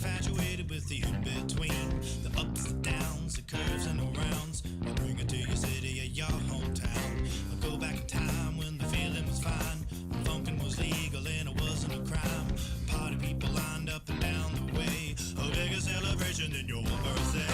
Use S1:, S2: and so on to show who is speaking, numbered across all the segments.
S1: infatuated with the in-between, the ups, the downs, the curves and the rounds. I'll bring it to your city or your hometown. I'll go back in time when the feeling was fine, when funkin' was legal and it wasn't a crime. Party people lined up and down the way, a bigger celebration than your birthday.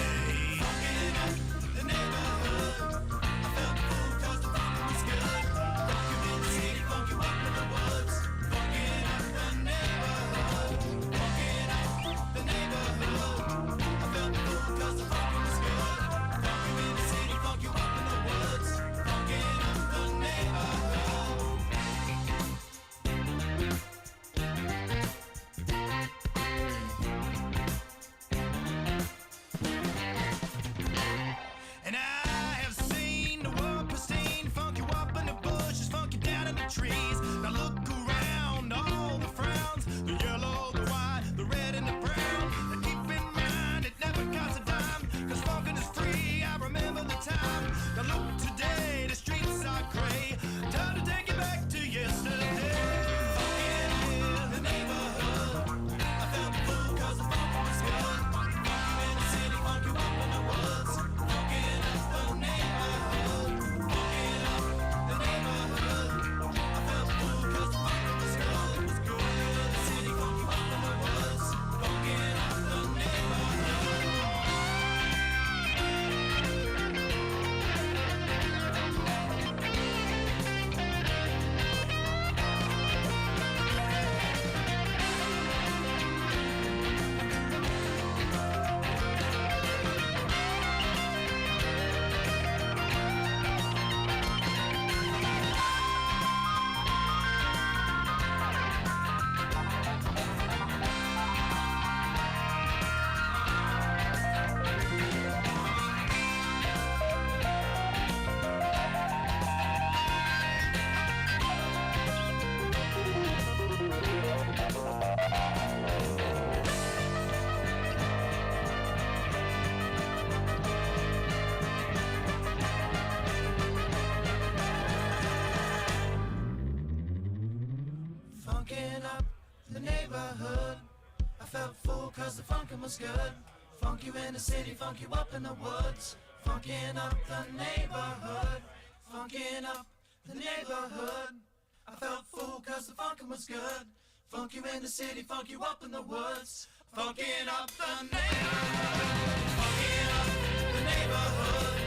S1: Funkin' up the neighborhood, I felt the fool 'cause the funkin' was good. Funkin' in the city, funkin' up in the woods. Funkin' up the neighborhood, funkin' up the neighborhood. I felt the fool 'cause the funkin' was good. Funkin' in the city, funkin' up in the woods. Funkin' up the neighborhood. And I have seen the world pristine, funk you up in the bushes, funk you down in the trees. Now look around, all the frowns, the yellow, the white, the red and the brown. And keep in mind, it never costs a dime, 'cause funkin' is free, I remember the time. Now look today, the streets are gray, time to take it back to yesterday. Funkin' in the neighborhood, I felt the fool 'cause the funkin' was good. Funk you in the city, funk you up in the woods. Funkin' up the neighborhood, funkin' up the neighborhood. I felt the fool 'cause the funkin' was good. It was good in the city, funk you up in the woods. Funkin' up the neighborhood. Funkin' up the neighborhood, I felt fool 'cause the funkin' was good. Funk you in the city, funk you up in the woods. Funkin' up the neighborhood, funkin' up the neighborhood. I felt fool 'cause the funkin' was good. Funk you in the city, funk you up in the woods. Funkin' up the neighborhood, funkin' up the neighborhood.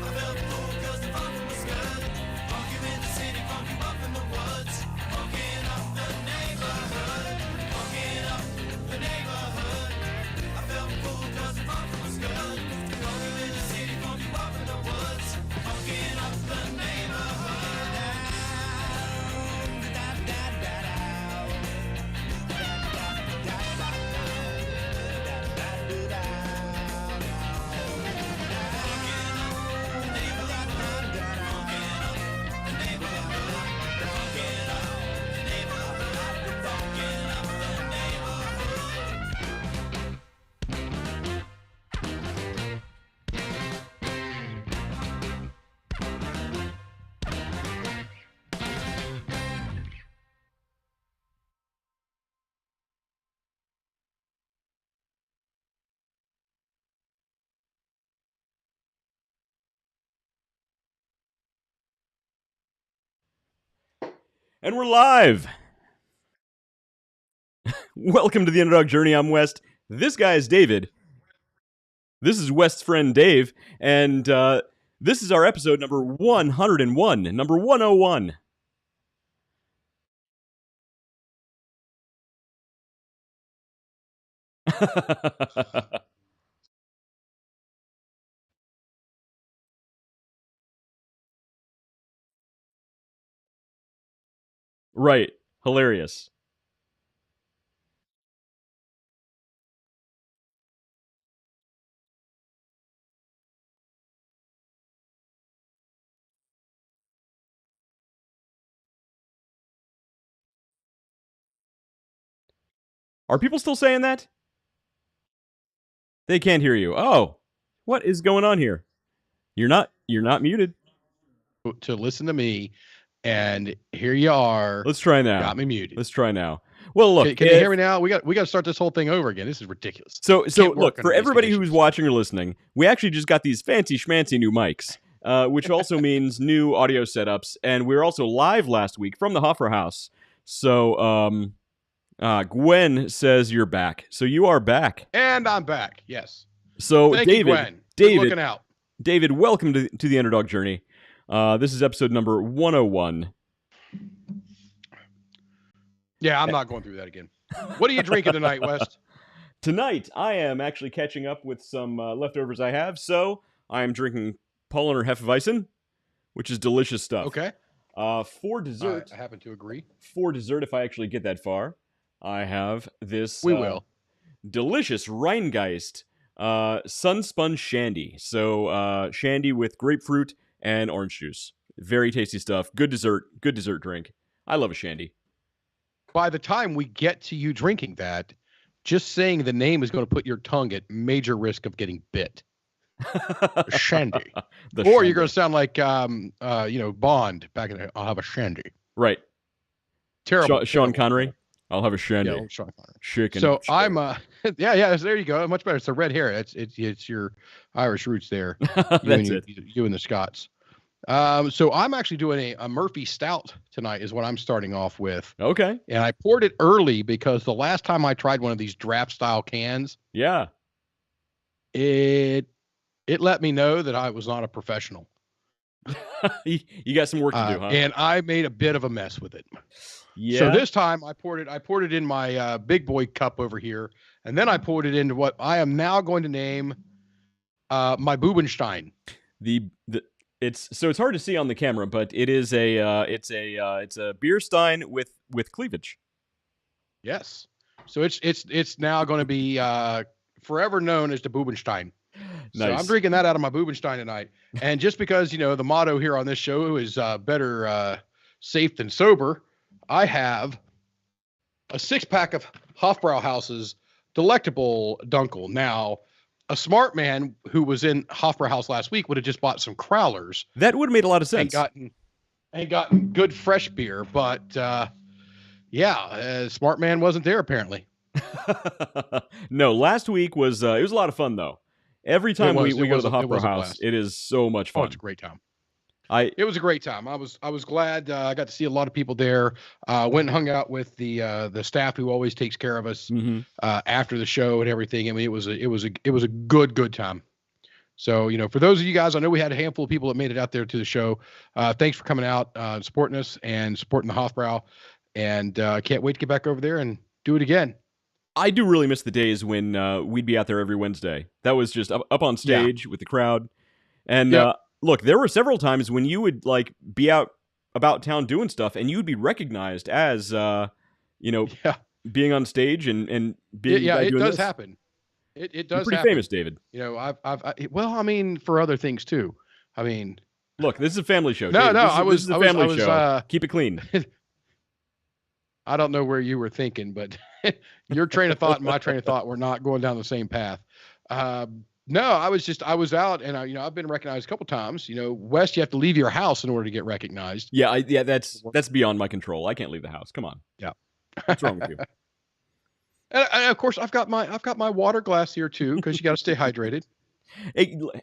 S1: I felt fool 'cause the funkin' was good. Funk you in the city, funk you up in the woods. Funkin' up the neighborhood, funkin' up the neighborhood. I felt fool 'cause the funkin' was good. Funk you in the city, funk you up in the woods. Funkin' up the neighborhood.
S2: And we're live! Welcome to the Underdog Journey. I'm West. This guy is David. This is West's friend Dave. And this is our episode number 101. Number 101. Right. Hilarious. Are people still saying that? They can't hear you. Oh, what is going on here? You're not muted.
S3: To listen to me, and here you are.
S2: Let's try now.
S3: Got me muted.
S2: Let's try now. Well, look,
S3: Can you hear me now? We got to start this whole thing over again. This is ridiculous.
S2: So
S3: Can't
S2: look,
S3: work
S2: for
S3: under these
S2: everybody who's
S3: conditions.
S2: watching or listening, we actually just got these fancy schmancy new mics, which also means new audio setups, and we were also live last week from the Hofbrau House. So Gwen says you're back. So you are back.
S3: And I'm back. Yes.
S2: So
S3: Thank you, Gwen. Good looking out.
S2: David, welcome to the Underdog Journey. This is episode number 101.
S3: Yeah, I'm not going through that again. What are you drinking tonight, West?
S2: Tonight, I am actually catching up with some leftovers I have, so I am drinking Paulaner Hefeweizen, which is delicious stuff.
S3: Okay.
S2: For dessert,
S3: I happen to agree.
S2: For dessert, if I actually get that far, I have this
S3: We will.
S2: delicious Rheingeist Sunspun Shandy. So shandy with grapefruit and orange juice. Very tasty stuff. Good dessert drink. I love a shandy.
S3: By the time we get to you drinking that, just saying the name is going to put your tongue at major risk of getting bit. Shandy. Or you're going to sound like, Bond back in I'll have a shandy.
S2: Right.
S3: Terrible.
S2: Sean Connery. I'll have a shandy.
S3: Yeah, Sean Connery.
S2: Chicken.
S3: So I'm, yeah, there you go. Much better. It's the red hair. It's your Irish roots there.
S2: That's it.
S3: You and the Scots. So I'm actually doing a Murphy Stout tonight is what I'm starting off with.
S2: Okay.
S3: And I poured it early because the last time I tried one of these draft style cans,
S2: yeah,
S3: it let me know that I was not a professional.
S2: you got some work to do, huh?
S3: And I made a bit of a mess with it.
S2: Yeah.
S3: So this time I poured it in my big boy cup over here, and then I poured it into what I am now going to name my Bubenstein.
S2: It's hard to see on the camera, but it is it's a beer stein with cleavage.
S3: Yes. So it's now going to be forever known as the Bubenstein. So
S2: Nice.
S3: I'm drinking that out of my Bubenstein tonight. And just because, the motto here on this show is better safe than sober, I have a 6-pack of Hofbrau House's Delectable Dunkel. Now, a smart man who was in Hofbrau House last week would have just bought some Crowlers.
S2: That would have made a lot of sense.
S3: And gotten good fresh beer. But, smart man wasn't there apparently.
S2: No, last week was it was a lot of fun though. Every time we go to the Hofbrau House, it is so much fun.
S3: Oh, it's a great time. It was a great time. I was glad I got to see a lot of people there. Went and hung out with the staff who always takes care of us after the show and everything. I mean, it was a good time. So, for those of you guys, I know we had a handful of people that made it out there to the show. Thanks for coming out, supporting us and supporting the Hofbrau. And can't wait to get back over there and do it again.
S2: I do really miss the days when we'd be out there every Wednesday. That was just up on stage with the crowd. And look, there were several times when you would be out about town doing stuff, and you would be recognized as being on stage and being
S3: it
S2: doing
S3: does
S2: this.
S3: happen. It does.
S2: You're pretty
S3: happen.
S2: famous, David.
S3: For other things too. I mean,
S2: look, this is a family show.
S3: No,
S2: David. This is a family show. Keep it clean.
S3: I don't know where you were thinking, but your train of thought and my train of thought were not going down the same path. No, I was out, and I've been recognized a couple times. West, you have to leave your house in order to get recognized.
S2: Yeah, that's beyond my control. I can't leave the house. Come on.
S3: Yeah,
S2: what's wrong with you?
S3: And of course, I've got my water glass here too, because you got to stay hydrated.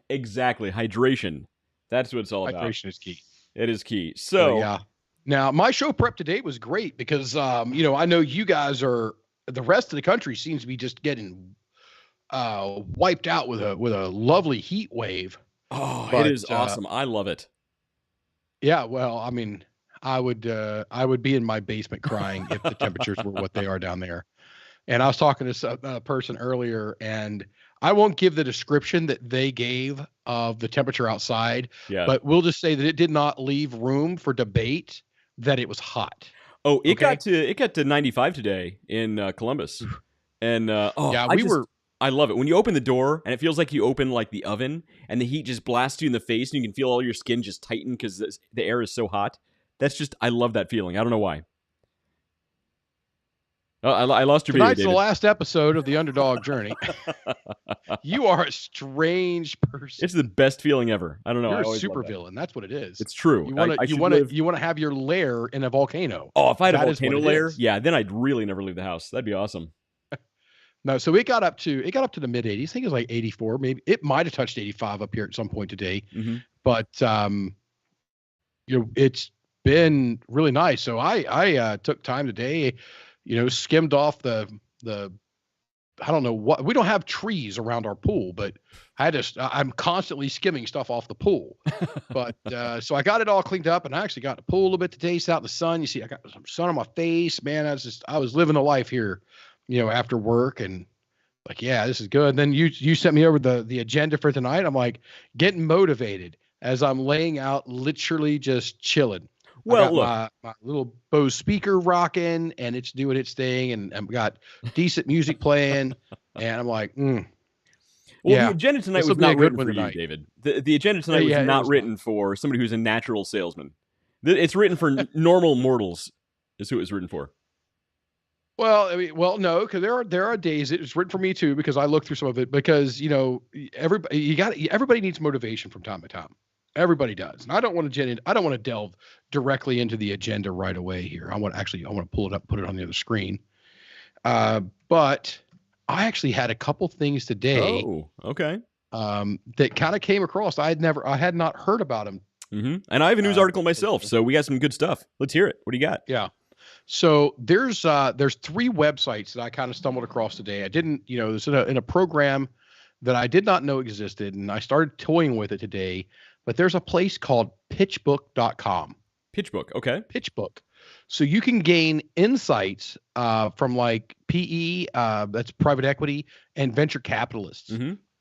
S2: Exactly, hydration. That's what it's all about.
S3: Hydration is key.
S2: It is key. So
S3: yeah. Now, my show prep today was great because, I know you guys the rest of the country seems to be just getting wiped out with a lovely heat wave.
S2: Oh, it is awesome. I love it.
S3: Yeah. Well, I mean, I would be in my basement crying if the temperatures were what they are down there. And I was talking to a person earlier, and I won't give the description that they gave of the temperature outside, but we'll just say that it did not leave room for debate that it was hot.
S2: Oh, it got to 95 today in Columbus. And I love it. When you open the door and it feels like you open the oven and the heat just blasts you in the face and you can feel all your skin just tighten because the air is so hot. I love that feeling. I don't know why. Oh, I lost your video,
S3: Tonight's
S2: David.
S3: the last episode of the Underdog Journey. You are a strange person.
S2: It's the best feeling ever. I don't know.
S3: You're
S2: I
S3: a
S2: always love
S3: super
S2: that.
S3: villain. That's what it is.
S2: It's true.
S3: You want to have your lair in a volcano.
S2: Oh, if I had a
S3: That is
S2: volcano
S3: what it
S2: lair,
S3: is.
S2: yeah, then I'd really never leave the house. That'd be awesome.
S3: No, so it got up to the mid 80s. I think it was like 84, maybe. It might have touched 85 up here at some point today.
S2: Mm-hmm.
S3: But it's been really nice. So I took time today, skimmed off the I don't know what, we don't have trees around our pool, but I'm constantly skimming stuff off the pool. But so I got it all cleaned up, and I actually got to pool a little bit today. Sat out in the sun. You see, I got some sun on my face, man. I was living the life here, after work, and like, yeah, this is good. And then you sent me over the agenda for tonight. I'm like getting motivated as I'm laying out, literally just chilling.
S2: Well, look,
S3: my little Bose speaker rocking, and it's doing its thing, and I've got decent music playing, and I'm like,
S2: Well,
S3: yeah,
S2: the agenda tonight was not written for you, David. The agenda tonight was not written for somebody who's a natural salesman. It's written for normal mortals, is who it was written for.
S3: Well, no, because there are days it's written for me too, because I look through some of it, because everybody needs motivation from time to time. Everybody does. And I don't want to delve directly into the agenda right away here. I want to pull it up, put it on the other screen. But I actually had a couple things today.
S2: Oh, okay.
S3: That kind of came across. I had not heard about them.
S2: Mm-hmm. And I have a news article myself, so we got some good stuff. Let's hear it. What do you got?
S3: Yeah. So there's 3 websites that I kind of stumbled across today. I didn't, it's in a program that I did not know existed, and I started toying with it today. But there's a place called pitchbook.com.
S2: Pitchbook, okay.
S3: Pitchbook. So you can gain insights from like PE, that's private equity, and venture capitalists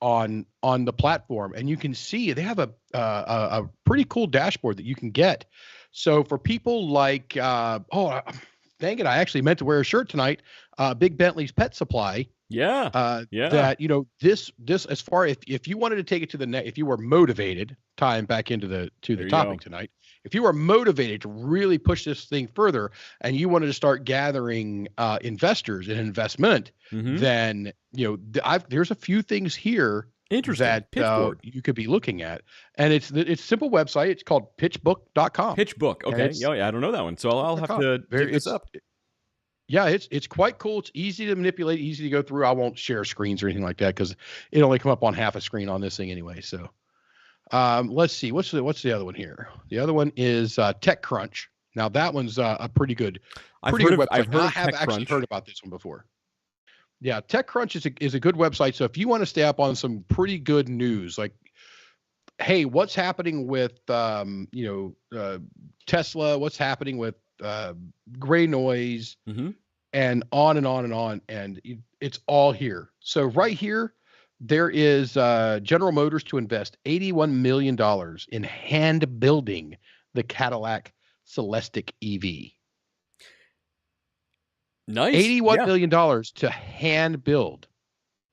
S3: on the platform. And you can see they have a pretty cool dashboard that you can get. So for people like, dang it, I actually meant to wear a shirt tonight. Big Bentley's Pet Supply.
S2: Yeah.
S3: That, this as far if you wanted to take it to the net, if you were motivated, tying back into the topic tonight, if you were motivated to really push this thing further, and you wanted to start gathering investors in investment, then there's a few things here that you could be looking at, and it's a simple website. It's called pitchbook.com.
S2: Pitchbook, okay. Yeah, I don't know that one, so I'll have to dig this up.
S3: Yeah, it's quite cool. It's easy to manipulate, easy to go through. I won't share screens or anything like that, because it only come up on half a screen on this thing anyway. So let's see. What's the other one here? The other one is TechCrunch. Now that one's a pretty good website. I have actually heard about this one before. Yeah, TechCrunch is a good website. So if you want to stay up on some pretty good news, like, hey, what's happening with Tesla? What's happening with gray noise, and on and on and on, and it's all here. So right here, there is General Motors to invest $81 million in hand building the Cadillac Celestiq EV.
S2: Nice.
S3: $81 million to hand build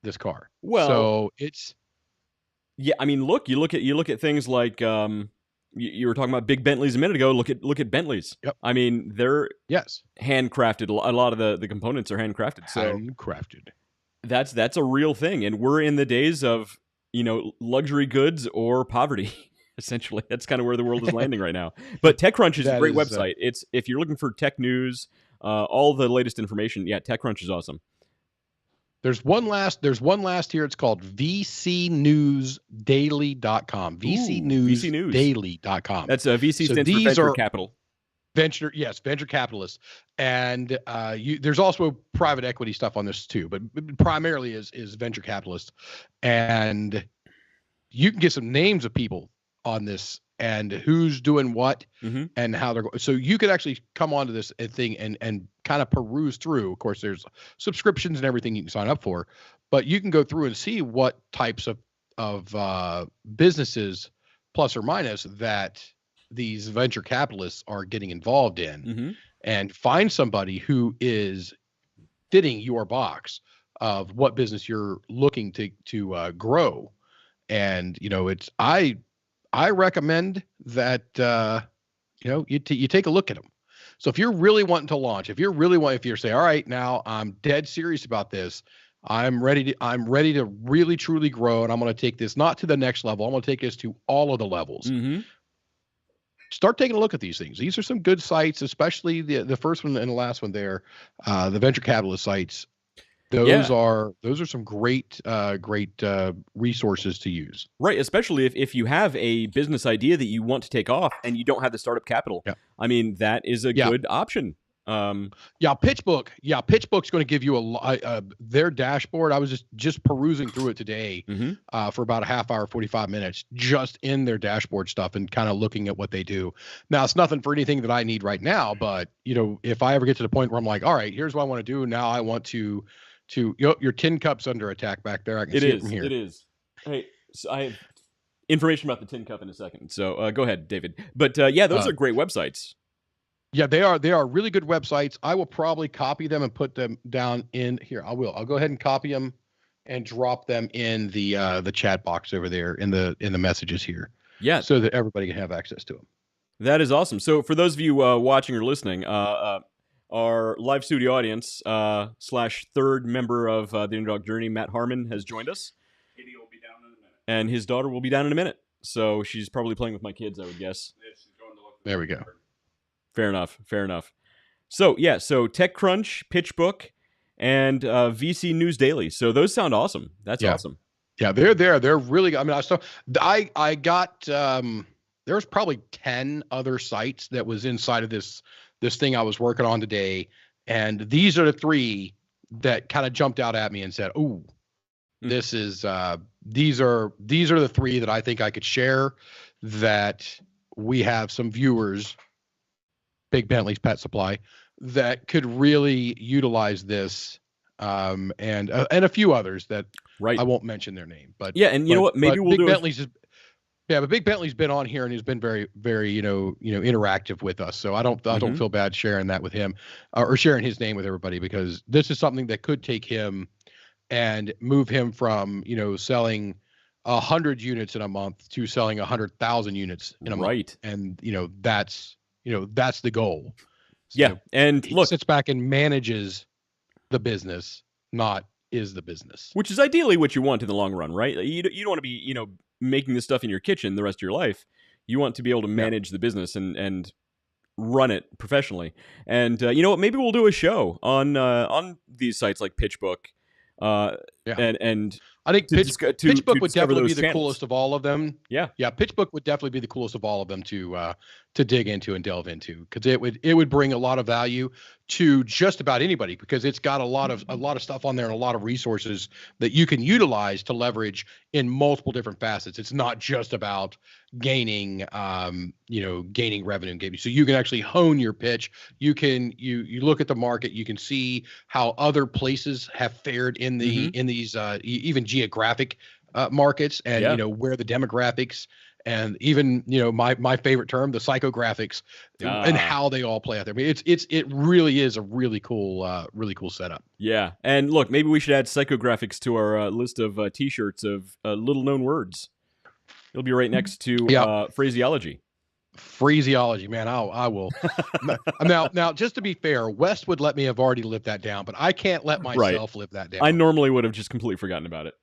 S3: this car.
S2: Well,
S3: so it's
S2: I mean, look, you look at things like you were talking about big Bentleys a minute ago. Look at Bentleys.
S3: Yep.
S2: I mean, they're handcrafted. A lot of the components are handcrafted. So
S3: handcrafted.
S2: That's a real thing, and we're in the days of luxury goods or poverty. Essentially, that's kind of where the world is landing right now. But TechCrunch is a great website. It's if you're looking for tech news, all the latest information. Yeah, TechCrunch is awesome.
S3: There's one last here. It's called vcnewsdaily.com. vcnewsdaily.com.
S2: That's a VC stands for venture capital.
S3: Venture capitalists. And there's also private equity stuff on this too, but primarily is venture capitalists. And you can get some names of people on this and who's doing what and how they're going. So you could actually come onto this thing and kind of peruse through. Of course, there's subscriptions and everything you can sign up for, but you can go through and see what types of businesses, plus or minus, that these venture capitalists are getting involved in, and find somebody who is fitting your box of what business you're looking to grow. And I recommend that you take a look at them. So if you're really wanting to launch, if you're saying, all right, now I'm dead serious about this, I'm ready to really truly grow, and I'm going to take this not to the next level. I'm going to take this to all of the levels.
S2: Mm-hmm.
S3: Start taking a look at these things. These are some good sites, especially the first one and the last one there, the venture capitalist sites. Those are some great resources to use.
S2: Right, especially if you have a business idea that you want to take off and you don't have the startup capital.
S3: Yeah.
S2: I mean, that is a good option.
S3: Pitchbook. Yeah, Pitchbook's going to give you their dashboard. I was just perusing through it today for about a half hour, 45 minutes, just in their dashboard stuff and kind of looking at what they do. Now, it's nothing for anything that I need right now, but if I ever get to the point where I'm like, all right, here's what I want to do. Now I want to your tin cup's under attack back there. I can see it from here.
S2: It is. Hey, so I have information about the tin cup in a second. So go ahead, David. But those are great websites.
S3: Yeah, they are really good websites. I will probably copy them and put them down in here. I'll go ahead and copy them and drop them in the chat box over there in the messages here.
S2: Yeah,
S3: so that everybody can have access to them.
S2: That is awesome. So for those of you watching or listening, our live studio audience / third member of the Underdog Journey, Matt Harmon, has joined us.
S4: Katie will be down in a minute.
S2: And his daughter will be down in a minute. So she's probably playing with my kids, I would guess.
S4: Yeah, she's going to look.
S3: There we go.
S2: Fair enough. So TechCrunch, PitchBook, and VC News Daily. So those sound awesome. That's awesome.
S3: Yeah, they're there. They're really good. I mean, I got there's probably 10 other sites that was inside of this thing I was working on today, and these are the 3 that kind of jumped out at me and said, "Ooh, this is these are the 3 that I think I could share, that we have some viewers, Big Bentley's Pet Supply, that could really utilize this, and a few others that I won't mention their name, but
S2: and you know what, maybe we'll
S3: Big
S2: do
S3: Bentley's but Big Bentley's been on here and he's been very, very, interactive with us. So I don't feel bad sharing that with him or sharing his name with everybody, because this is something that could take him and move him from, selling 100 units in a month to selling 100,000 units in a month. And, that's the goal. So
S2: and
S3: he
S2: look,
S3: sits back and manages the business, not is the business.
S2: Which is ideally what you want in the long run, right? You don't want to be, making this stuff in your kitchen the rest of your life. You want to be able to manage the business and run it professionally. And you know what? Maybe we'll do a show on these sites like PitchBook. And
S3: I think PitchBook would definitely be the coolest of all of them.
S2: Yeah,
S3: PitchBook would definitely be the coolest of all of them to dig into and delve into, because it would bring a lot of value to just about anybody, because it's got a lot of stuff on there and a lot of resources that you can utilize to leverage in multiple different facets. It's not just about gaining revenue and gaming. So you can actually hone your pitch. You can you look at the market. You can see how other places have fared in the in these even geographic markets, and where the demographics, and even my favorite term, the psychographics, and how they all play out there. I mean, it really is a really cool setup.
S2: Yeah, and look, maybe we should add psychographics to our list of T-shirts of little known words. It'll be right next to phraseology.
S3: Phraseology, man, I will. now, just to be fair, Wes would let me have already lived that down, but I can't let myself live that down.
S2: I normally would have just completely forgotten about it.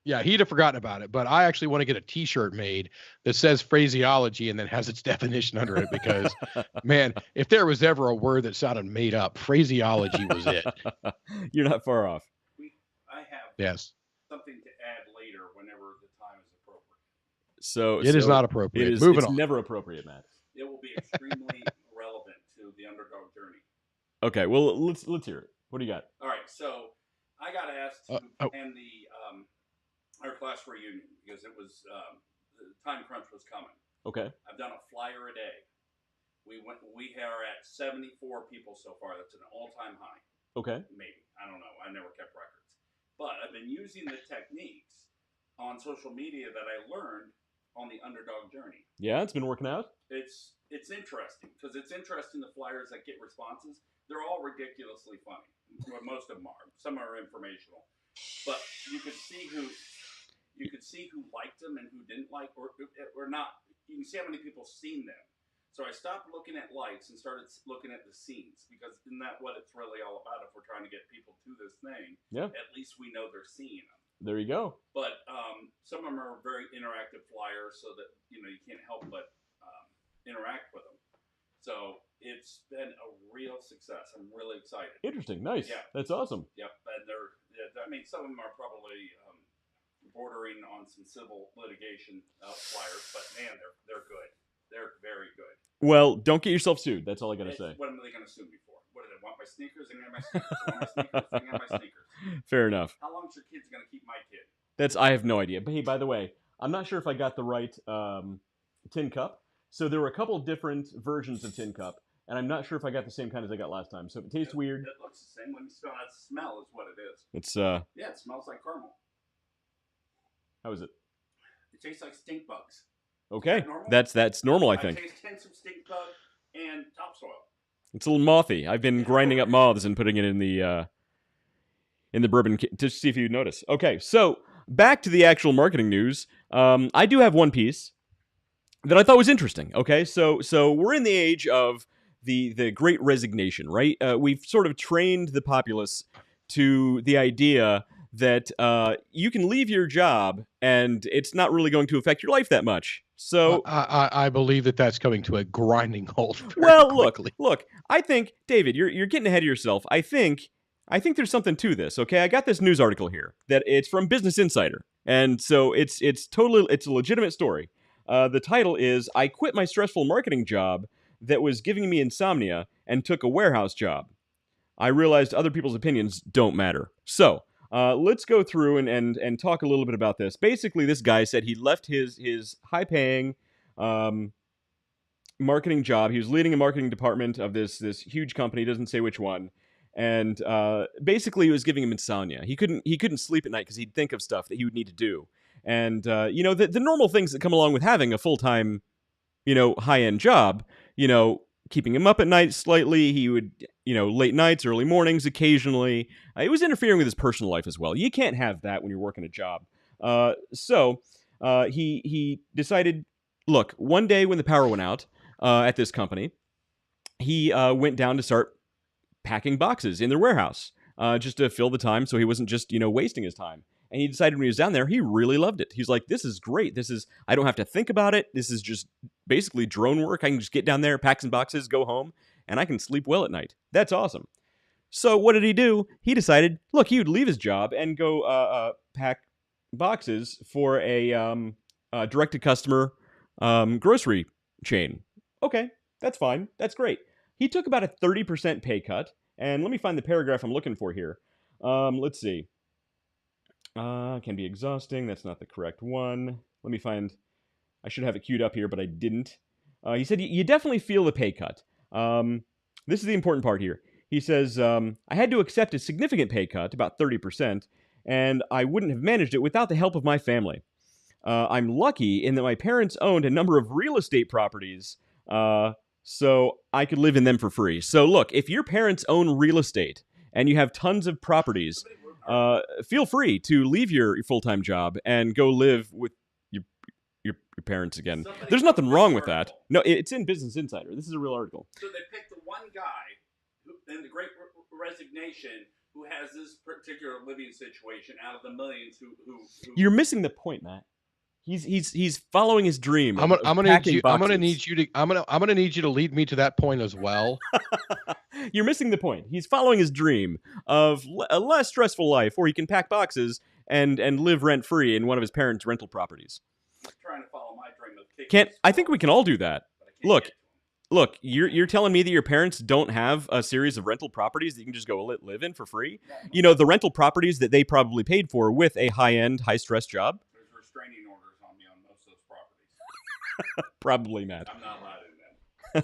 S3: Yeah, he'd have forgotten about it, but I actually want to get a T-shirt made that says phraseology and then has its definition under it, because, man, if there was ever a word that sounded made up, phraseology was it.
S2: You're not far off.
S4: I have something to add later whenever the time is appropriate.
S2: So
S3: it is not appropriate.
S2: It's
S3: on.
S2: Never appropriate, Matt.
S4: It will be extremely relevant to the Underdog Journey.
S2: Okay, well, let's hear it. What do you got?
S4: All right, so I got asked to attend our class reunion because it was the time crunch was coming.
S2: Okay.
S4: I've done a flyer a day. We are at 74 people so far. That's an all-time high.
S2: Okay.
S4: Maybe. I don't know. I never kept records. But I've been using the techniques on social media that I learned on the Underdog Journey.
S2: Yeah, it's been working out.
S4: It's interesting, because it's interesting, the flyers that get responses. They're all ridiculously funny. Well, most of them are. Some are informational. But you could see who liked them and who didn't like or not. You can see how many people seen them. So I stopped looking at lights and started looking at the scenes, because isn't that what it's really all about? If we're trying to get people to this thing, at least we know they're seeing them.
S2: There you go.
S4: But some of them are very interactive flyers, so that you can't help but interact with them. So it's been a real success. I'm really excited.
S2: Interesting. Nice. Yeah. That's awesome.
S4: Yep. And some of them are probably bordering on some civil litigation flyers, but man, they're good. They're very good.
S2: Well, don't get yourself sued. That's all I gotta say.
S4: What are they gonna sue me for? What do they want? My sneakers? They can have my sneakers. They want my sneakers? They can have my sneakers.
S2: Fair enough.
S4: How long is your kid's gonna keep my kid?
S2: I have no idea. But hey, by the way, I'm not sure if I got the right tin cup. So there were a couple different versions of tin cup, and I'm not sure if I got the same kind as I got last time. So if it tastes weird,
S4: it looks the same. When you smell that smell is what it is.
S2: It's
S4: yeah, it smells like caramel.
S2: How is it?
S4: It tastes like stink bugs.
S2: Okay, that's normal, I think.
S4: I taste hints of stink bug and topsoil.
S2: It's a little mothy. I've been grinding up moths and putting it in the bourbon to see if you notice. Okay, so back to the actual marketing news. I do have one piece that I thought was interesting. Okay, so we're in the age of the Great Resignation, right? We've sort of trained the populace to the idea that you can leave your job and it's not really going to affect your life that much. So
S3: I believe that's coming to a grinding halt.
S2: Well,
S3: quickly.
S2: look. I think, David, you're getting ahead of yourself. I think there's something to this. Okay, I got this news article here that it's from Business Insider, and so it's a legitimate story. The title is "I quit my stressful marketing job that was giving me insomnia and took a warehouse job. I realized other people's opinions don't matter." So. Let's go through and talk a little bit about this. Basically, this guy said he left his high-paying marketing job. He was leading a marketing department of this huge company. Doesn't say which one. And basically, it was giving him insomnia. He couldn't sleep at night because he'd think of stuff that he would need to do. And the normal things that come along with having a full-time, high-end job. Keeping him up at night slightly. He would, late nights, early mornings occasionally. It was interfering with his personal life as well. You can't have that when you're working a job. So he decided, look, one day when the power went out at this company, he went down to start packing boxes in their warehouse just to fill the time so he wasn't just, wasting his time. And he decided when he was down there, he really loved it. He's like, this is great. I don't have to think about it. This is just basically drone work. I can just get down there, pack some boxes, go home, and I can sleep well at night. That's awesome. So what did he do? He decided, look, he would leave his job and go pack boxes for a direct-to-customer grocery chain. Okay, that's fine. That's great. He took about a 30% pay cut. And let me find the paragraph I'm looking for here. Let's see. Can be exhausting. That's not the correct one. Let me find... I should have it queued up here, but I didn't. He said, you definitely feel the pay cut. This is the important part here. He says, I had to accept a significant pay cut, about 30%, and I wouldn't have managed it without the help of my family. I'm lucky in that my parents owned a number of real estate properties, so I could live in them for free. So look, if your parents own real estate and you have tons of properties... feel free to leave your full-time job and go live with your parents again. There's nothing wrong with that. No, it's in Business Insider. This is a real article.
S4: So they picked the one guy in the Great Resignation who has this particular living situation out of the millions who
S2: You're missing the point, Matt. He's following his dream.
S3: I'm gonna need you to lead me to that point as well.
S2: You're missing the point. He's following his dream of a less stressful life where he can pack boxes and live rent-free in one of his parents' rental properties.
S4: I'm trying to follow my dream of
S2: I think we can all do that. Look, you're telling me that your parents don't have a series of rental properties that you can just go live in for free?
S4: Yeah,
S2: the rental properties that they probably paid for with a high-end, high-stress job?
S4: There's restraining orders on me on most of those properties.
S2: Probably, Matt.
S4: I'm not allowed in them.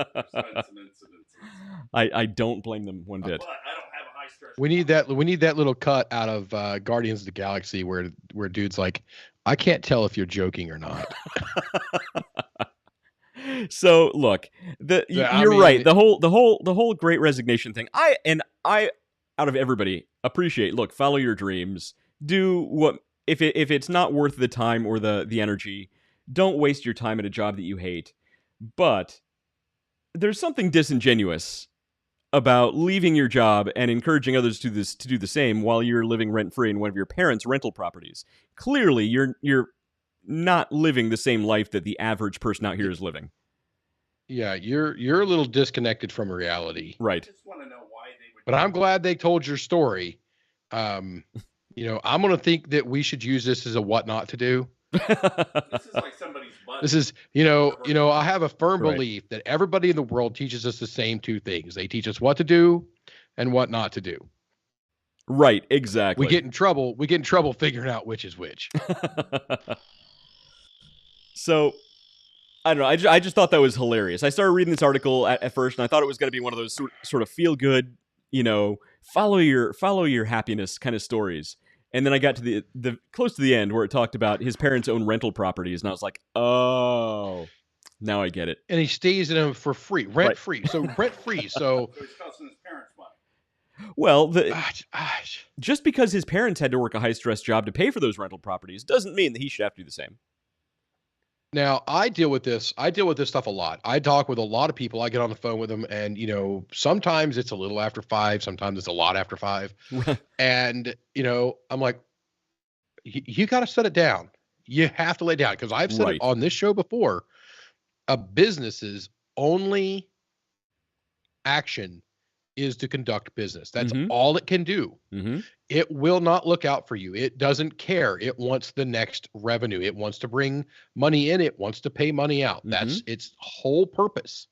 S4: There's been some incidents.
S2: I don't blame them one bit.
S4: But I don't have a high stress.
S3: We need that little cut out of Guardians of the Galaxy where dude's like, I can't tell if you're joking or not.
S2: So look, you're right. The whole Great Resignation thing. I out of everybody appreciate. Look, follow your dreams. Do what if it's not worth the time or the energy. Don't waste your time at a job that you hate. But there's something disingenuous about leaving your job and encouraging others to do the same while you're living rent-free in one of your parents' rental properties. Clearly, you're not living the same life that the average person out here is living.
S3: Yeah, you're a little disconnected from reality.
S2: Right.
S4: I just want to know why they would.
S3: But I'm glad they told your story. I'm going to think that we should use this as a what not to do.
S4: This is like somebody's butt.
S3: This is, I have a firm belief that everybody in the world teaches us the same two things. They teach us what to do and what not to do.
S2: Right, exactly.
S3: We get in trouble figuring out which is which.
S2: So, I don't know. I just thought that was hilarious. I started reading this article at first, and I thought it was going to be one of those sort of feel good, follow your happiness kind of stories. And then I got to the close to the end where it talked about his parents' own rental properties, and I was like, oh, now I get it.
S3: And he stays in them for free, rent free. So rent free. So
S4: he's costing his parents money.
S2: Well, just because his parents had to work a high stress job to pay for those rental properties doesn't mean that he should have to do the same.
S3: Now, I deal with this stuff a lot. I talk with a lot of people. I get on the phone with them, and sometimes it's a little after 5, sometimes it's a lot after 5. And I'm like, you got to set it down. You have to lay down, because I've said it on this show before. A business's only action is to conduct business. That's all it can do. Mm-hmm. It will not look out for you. It doesn't care. It wants the next revenue. It wants to bring money in. It wants to pay money out. That's its whole purpose.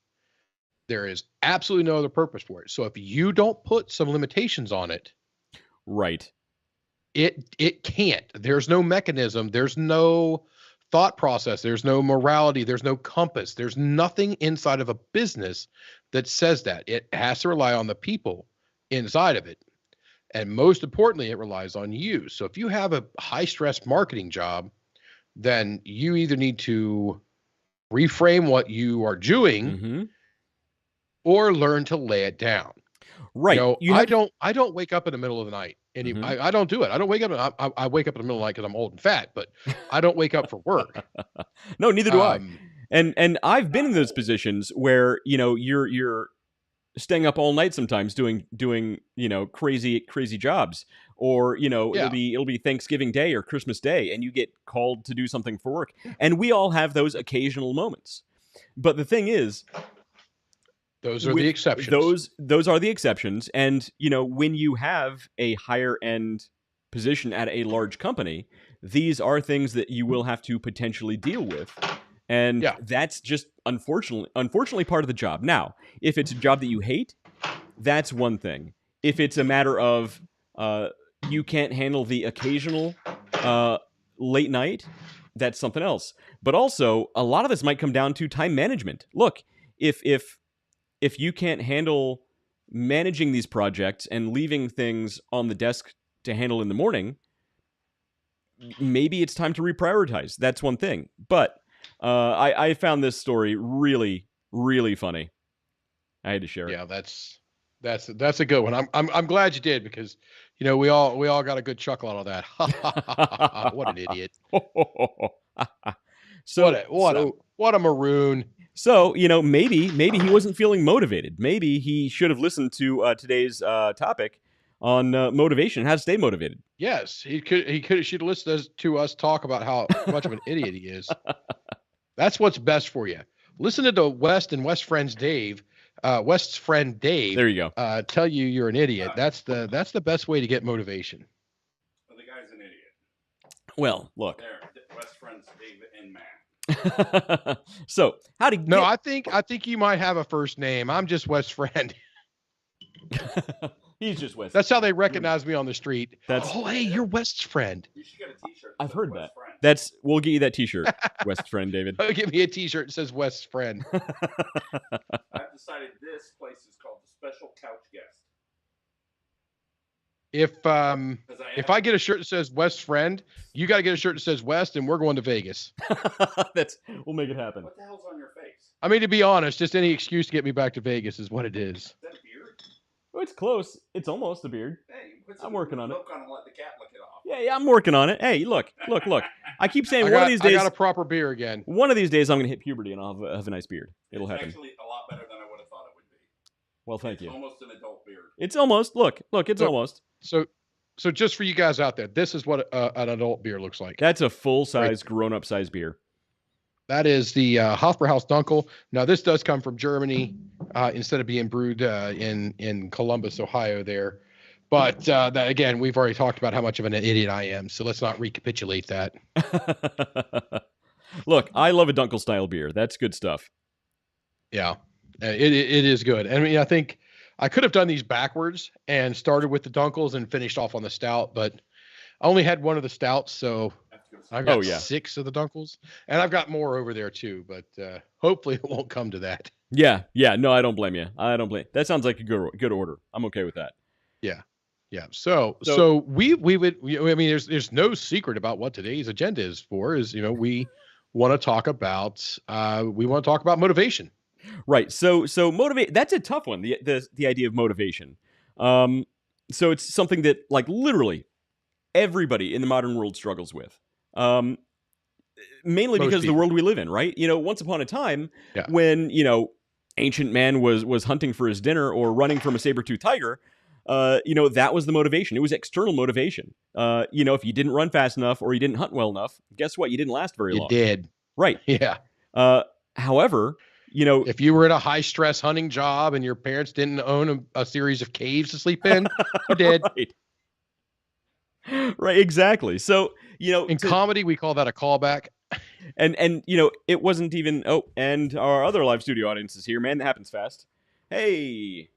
S3: There is absolutely no other purpose for it. So if you don't put some limitations on it, it can't. There's no mechanism. There's no thought process. There's no morality. There's no compass. There's nothing inside of a business that says that. It has to rely on the people inside of it. And most importantly, it relies on you. So if you have a high stress marketing job, then you either need to reframe what you are doing or learn to lay it down.
S2: Right.
S3: I don't wake up in the middle of the night. And I don't do it. I don't wake up. I wake up in the middle of the night because I'm old and fat, but I don't wake up for work.
S2: No, neither do I. And I've been in those positions where, you're staying up all night sometimes doing crazy jobs, or it'll be Thanksgiving Day or Christmas Day, and you get called to do something for work. And we all have those occasional moments. But the thing is,
S3: those are the exceptions.
S2: Those are the exceptions. And, when you have a higher end position at a large company, these are things that you will have to potentially deal with. And that's just unfortunately part of the job. Now, if it's a job that you hate, that's one thing. If it's a matter of you can't handle the occasional late night, that's something else. But also, a lot of this might come down to time management. Look, if you can't handle managing these projects and leaving things on the desk to handle in the morning, maybe it's time to reprioritize. That's one thing. But I found this story really, really funny. I had to share it.
S3: Yeah, that's a good one. I'm glad you did, because we all got a good chuckle out of that. What an idiot. What a maroon.
S2: So, maybe he wasn't feeling motivated. Maybe he should have listened to today's topic on motivation, how to stay motivated.
S3: Yes, he should have listened to us talk about how much of an idiot he is. That's what's best for you. Listen to West and West's friend Dave. There you go. Tell you you're an idiot. That's the best way to get motivation.
S4: Well, the guy's an idiot.
S2: Well, look.
S4: There, West's friends Dave and Matt.
S2: So how do you?
S3: No, I think you might have a first name. I'm just West's friend.
S2: He's just West.
S3: That's how they recognize me on the street.
S2: Hey,
S3: you're West's friend.
S4: You should get a T-shirt.
S2: I've heard that. Friend. We'll get you that T-shirt, West's friend, David.
S3: Give me a T-shirt that says West's friend.
S4: I've decided this place is called the Special Couch Guest.
S3: If I get a shirt that says West's friend, you got to get a shirt that says West, and we're going to Vegas.
S2: We'll make it happen.
S4: What the hell's on your face?
S3: I mean, to be honest, just any excuse to get me back to Vegas is what it is.
S4: Is that a beard?
S2: Oh, it's close. It's almost a beard.
S4: Hey,
S2: I'm working on it.
S4: Look on and let the cat lick it off.
S2: Yeah, I'm working on it. Hey, look. I keep saying
S3: I got a proper beer again.
S2: One of these days I'm going to hit puberty and I'll have a nice beard. It'll happen.
S4: It's actually a lot better than I would have thought it would be.
S2: Well, thank
S4: It's
S2: you.
S4: almost an adult beard.
S2: It's almost. Look, it's almost.
S3: So just for you guys out there, this is what an adult beer looks like.
S2: That's a full-size, grown-up size beer.
S3: That is the Hofbrau House Dunkel. Now, this does come from Germany instead of being brewed in Columbus, Ohio there. But that, again, we've already talked about how much of an idiot I am, so let's not recapitulate that.
S2: Look, I love a Dunkel-style beer. That's good stuff.
S3: Yeah, it is good. I mean, I think I could have done these backwards and started with the Dunkels and finished off on the stout, but I only had one of the stouts, so I've got 6 of the Dunkels, and I've got more over there too, but hopefully it won't come to that.
S2: Yeah. No, I don't blame you. That sounds like a good order. I'm okay with that.
S3: Yeah. So we would. I mean, there's no secret about what today's agenda is for. We want to talk about motivation.
S2: Right. So motivate. That's a tough one. The idea of motivation. So it's something that like literally everybody in the modern world struggles with. Mainly because of the world we live in, right? Once upon a time when, ancient man was hunting for his dinner or running from a saber-toothed tiger, that was the motivation. It was external motivation. If you didn't run fast enough or you didn't hunt well enough, guess what? You didn't last very long.
S3: You did.
S2: Right.
S3: Yeah.
S2: However, if
S3: you were in a high-stress hunting job and your parents didn't own a series of caves to sleep in, you did.
S2: Right, exactly. So,
S3: in comedy, we call that a callback.
S2: And it wasn't even, and our other live studio audience is here, man. That happens fast. Hey,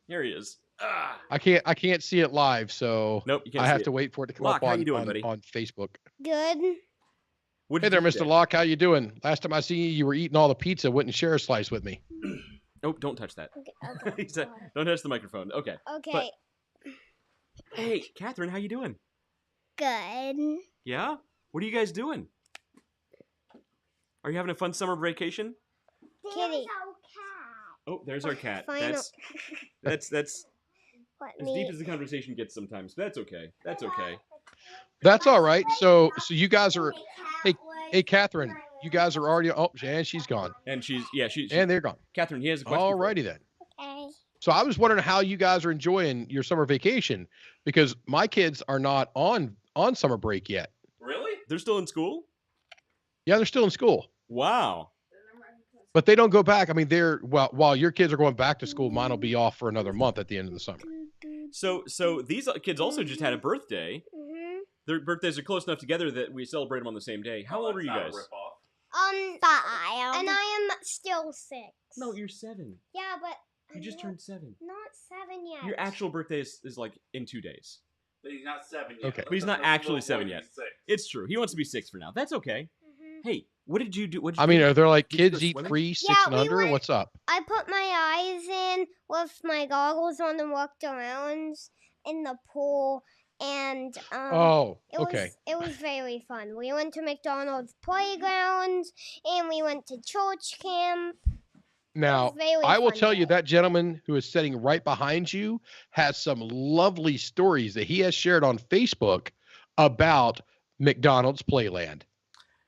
S2: here he is.
S3: I can't see it live, so
S2: nope, you can't
S3: I have to wait for it to come up on Facebook.
S5: Good.
S3: Hey there, Mr. Locke. How you doing? Last time I see you, you were eating all the pizza, wouldn't share a slice with me.
S2: Nope, don't touch that.
S5: Okay.
S2: Don't touch the microphone. Okay.
S5: Okay.
S2: But, hey, Catherine, how you doing?
S5: Good.
S2: Yeah? What are you guys doing? Are you having a fun summer vacation?
S5: Kitty.
S2: Oh, there's our cat. That's as deep as the conversation gets sometimes. That's okay.
S3: That's all right. So you guys are, hey, Catherine, you guys are already. Oh, and she's gone.
S2: And she's
S3: and they're gone.
S2: Catherine, he has a question.
S3: All righty then.
S5: Okay.
S3: So I was wondering how you guys are enjoying your summer vacation because my kids are not on summer break yet.
S4: Really?
S2: They're still in school?
S3: Yeah, they're still in school.
S2: Wow.
S3: But they don't go back. I mean, while your kids are going back to school, mine will be off for another month at the end of the summer.
S2: So these kids also just had a birthday.
S5: Mm-hmm.
S2: Their birthdays are close enough together that we celebrate them on the same day. How old are you guys?
S5: 5. And I am still 6.
S2: No, you're 7.
S5: Yeah, but
S2: You just turned 7.
S5: Not 7 yet.
S2: Your actual birthday is like in 2 days.
S4: But he's not 7 yet.
S3: Okay.
S2: But he's not actually 7 yet. It's true. He wants to be 6 for now. That's okay.
S5: Mm-hmm.
S2: Hey, what did you do?
S3: Are there like
S2: Did you
S3: kids
S2: go
S3: eat
S2: swimming?
S3: 3, 6,
S5: Yeah,
S3: and
S5: we
S3: under?
S5: went-
S3: What's up?
S5: I put my eyes in with my goggles on and walked around in the pool, and
S3: Okay.
S5: It was very fun. We went to McDonald's playground, and we went to church camp.
S3: Now,
S5: Very
S3: I will
S5: fun
S3: tell you
S5: day.
S3: that gentleman who is sitting right behind you has some lovely stories that he has shared on Facebook about McDonald's Playland.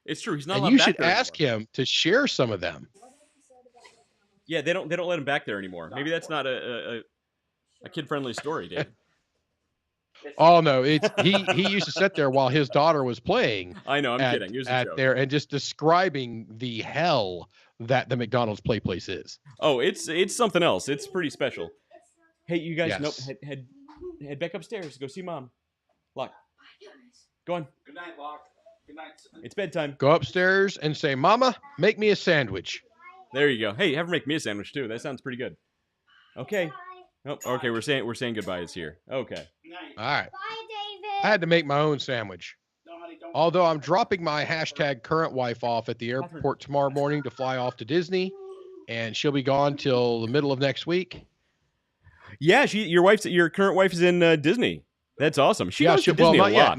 S2: It's true. He's not.
S3: And
S2: allowed
S3: you
S2: back
S3: should
S2: there
S3: ask
S2: anymore.
S3: him to share some of them.
S2: Yeah, they don't let him back there anymore. Maybe that's not a kid-friendly story, Dave.
S3: Oh no, he used to sit there while his daughter was playing.
S2: I know. I'm kidding. It was a joke.
S3: there and just describing the hell that the McDonald's play place is.
S2: Oh, it's something else. It's pretty special. Hey, you guys,
S3: Yes.
S2: nope, head back upstairs. Go see Mom. Lock. Go on.
S4: Good night, Locke. Good night.
S2: It's bedtime.
S3: Go upstairs and say, "Mama, make me a sandwich."
S2: There you go. Hey, have her make me a sandwich too. That sounds pretty good. Okay. Oh, okay. We're saying goodbyes here. Okay.
S4: Good night.
S3: All right.
S5: Bye, David.
S3: I had to make my own sandwich.
S4: No, honey, don't.
S3: Although I'm dropping my hashtag current wife off at the airport tomorrow morning to fly off to Disney, and she'll be gone till the middle of next week.
S2: Yeah, your current wife is in Disney. That's awesome. She goes to Disney
S3: not
S2: a
S3: yet,
S2: lot.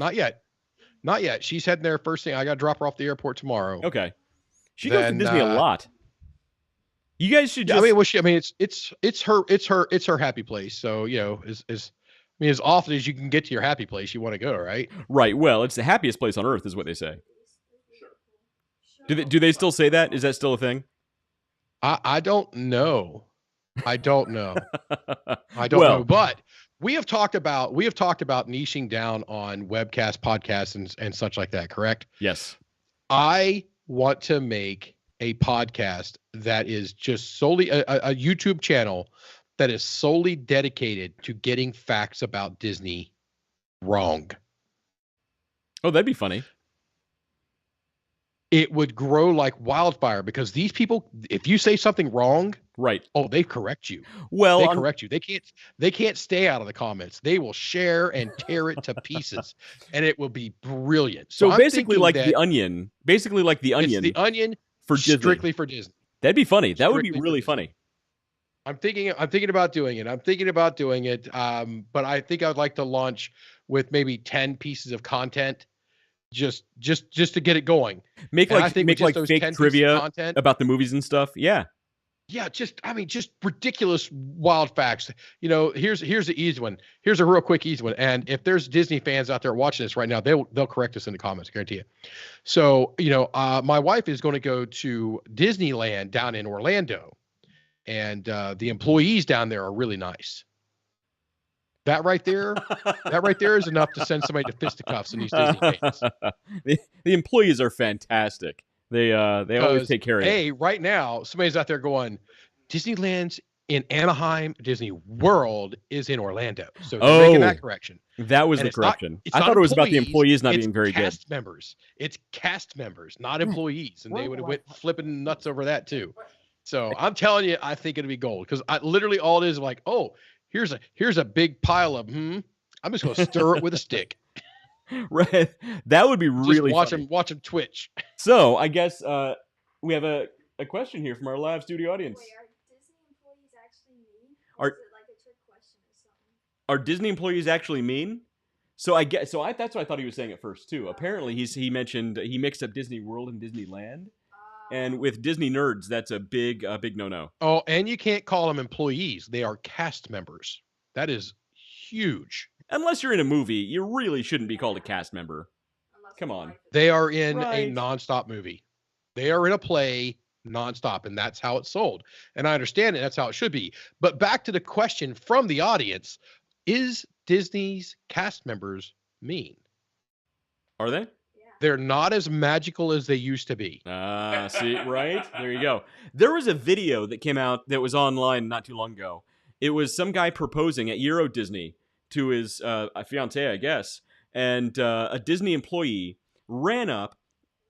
S3: not yet. She's heading there first thing. I got to drop her off the airport tomorrow.
S2: Okay. She goes to
S3: Then,
S2: Disney a lot. You guys should just.
S3: it's her happy place. So as mean, as often as you can get to your happy place, you want to go, right?
S2: Right. Well, it's the happiest place on earth, is what they say. Do they still say that? Is that still a thing?
S3: I don't know. I don't know. I don't know. But we have talked about niching down on webcast, podcasts, and such like that. Correct?
S2: Yes.
S3: I want to make a podcast that is just solely a YouTube channel that is solely dedicated to getting facts about Disney wrong.
S2: Oh, that'd be funny.
S3: It would grow like wildfire because these people, if you say something wrong,
S2: right?
S3: Oh, they correct you.
S2: Well,
S3: they correct you. They can't stay out of the comments. They will share and tear it to pieces, and it will be brilliant.
S2: So basically, like the Onion. Basically, like the Onion.
S3: It's the Onion
S2: for Disney.
S3: Strictly for Disney.
S2: That'd be funny. That would be really funny. I'm
S3: thinking about doing it. But I think I'd like to launch with maybe 10 pieces of content. Just to get it going.
S2: Make like fake trivia about the movies and stuff. Yeah.
S3: Yeah, just ridiculous wild facts. You know, here's the easy one. Here's a real quick easy one. And if there's Disney fans out there watching this right now, they'll correct us in the comments, I guarantee you. So, you know, my wife is going to go to Disneyland down in Orlando, and the employees down there are really nice. That right there is enough to send somebody to fisticuffs in these Disney fans.
S2: The employees are fantastic. They always take care of you.
S3: Hey, right now, somebody's out there going, Disneyland's in Anaheim, Disney World is in Orlando. So they're making that correction.
S2: That was the correction. I thought it was about the employees not being very good.
S3: It's cast members, not employees. And they would have went flipping nuts over that too. So I'm telling you, I think it'll be gold. Because literally all it is like, oh, here's a big pile of I'm just gonna stir it with a stick.
S2: Right. That would be really funny.
S3: Watch him twitch.
S2: So I guess we have a question here from our live studio audience.
S6: Wait, are Disney employees actually mean? Or is it like a trick question or something?
S2: Are Disney employees actually mean? So that's what I thought he was saying at first too. Apparently he mentioned he mixed up Disney World and Disneyland. And with Disney nerds, that's a big no-no.
S3: Oh, and you can't call them employees. They are cast members. That is huge.
S2: Unless you're in a movie, you really shouldn't be called a cast member. Come on.
S3: They are in a nonstop movie. They are in a play nonstop, and that's how it's sold. And I understand it. That's how it should be. But back to the question from the audience, is Disney's cast members mean?
S2: Are they?
S3: They're not as magical as they used to be.
S2: See, right? There you go. There was a video that came out that was online not too long ago. It was some guy proposing at Euro Disney to his fiancée, I guess. And a Disney employee ran up,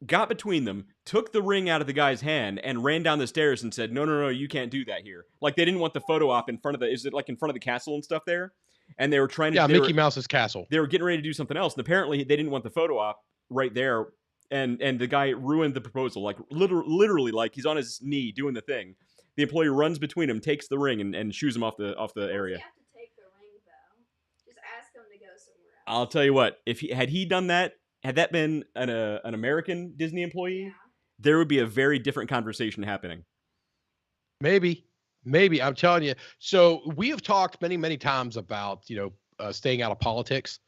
S2: got between them, took the ring out of the guy's hand, and ran down the stairs and said, no, you can't do that here. Like, they didn't want the photo op in front of in front of the castle and stuff there? And they were trying to...
S3: Yeah, Mickey Mouse's castle.
S2: They were getting ready to do something else, and apparently they didn't want the photo op right there, and the guy ruined the proposal. Like, literally, like, he's on his knee doing the thing. The employee runs between him, takes the ring, and shoos him off the area.
S6: You have to take the ring, though. Just ask him to go somewhere else.
S2: I'll tell you what, if he done that, had that been an American Disney employee, there would be a very different conversation happening.
S3: Maybe, I'm telling you. So we have talked many times about, staying out of politics.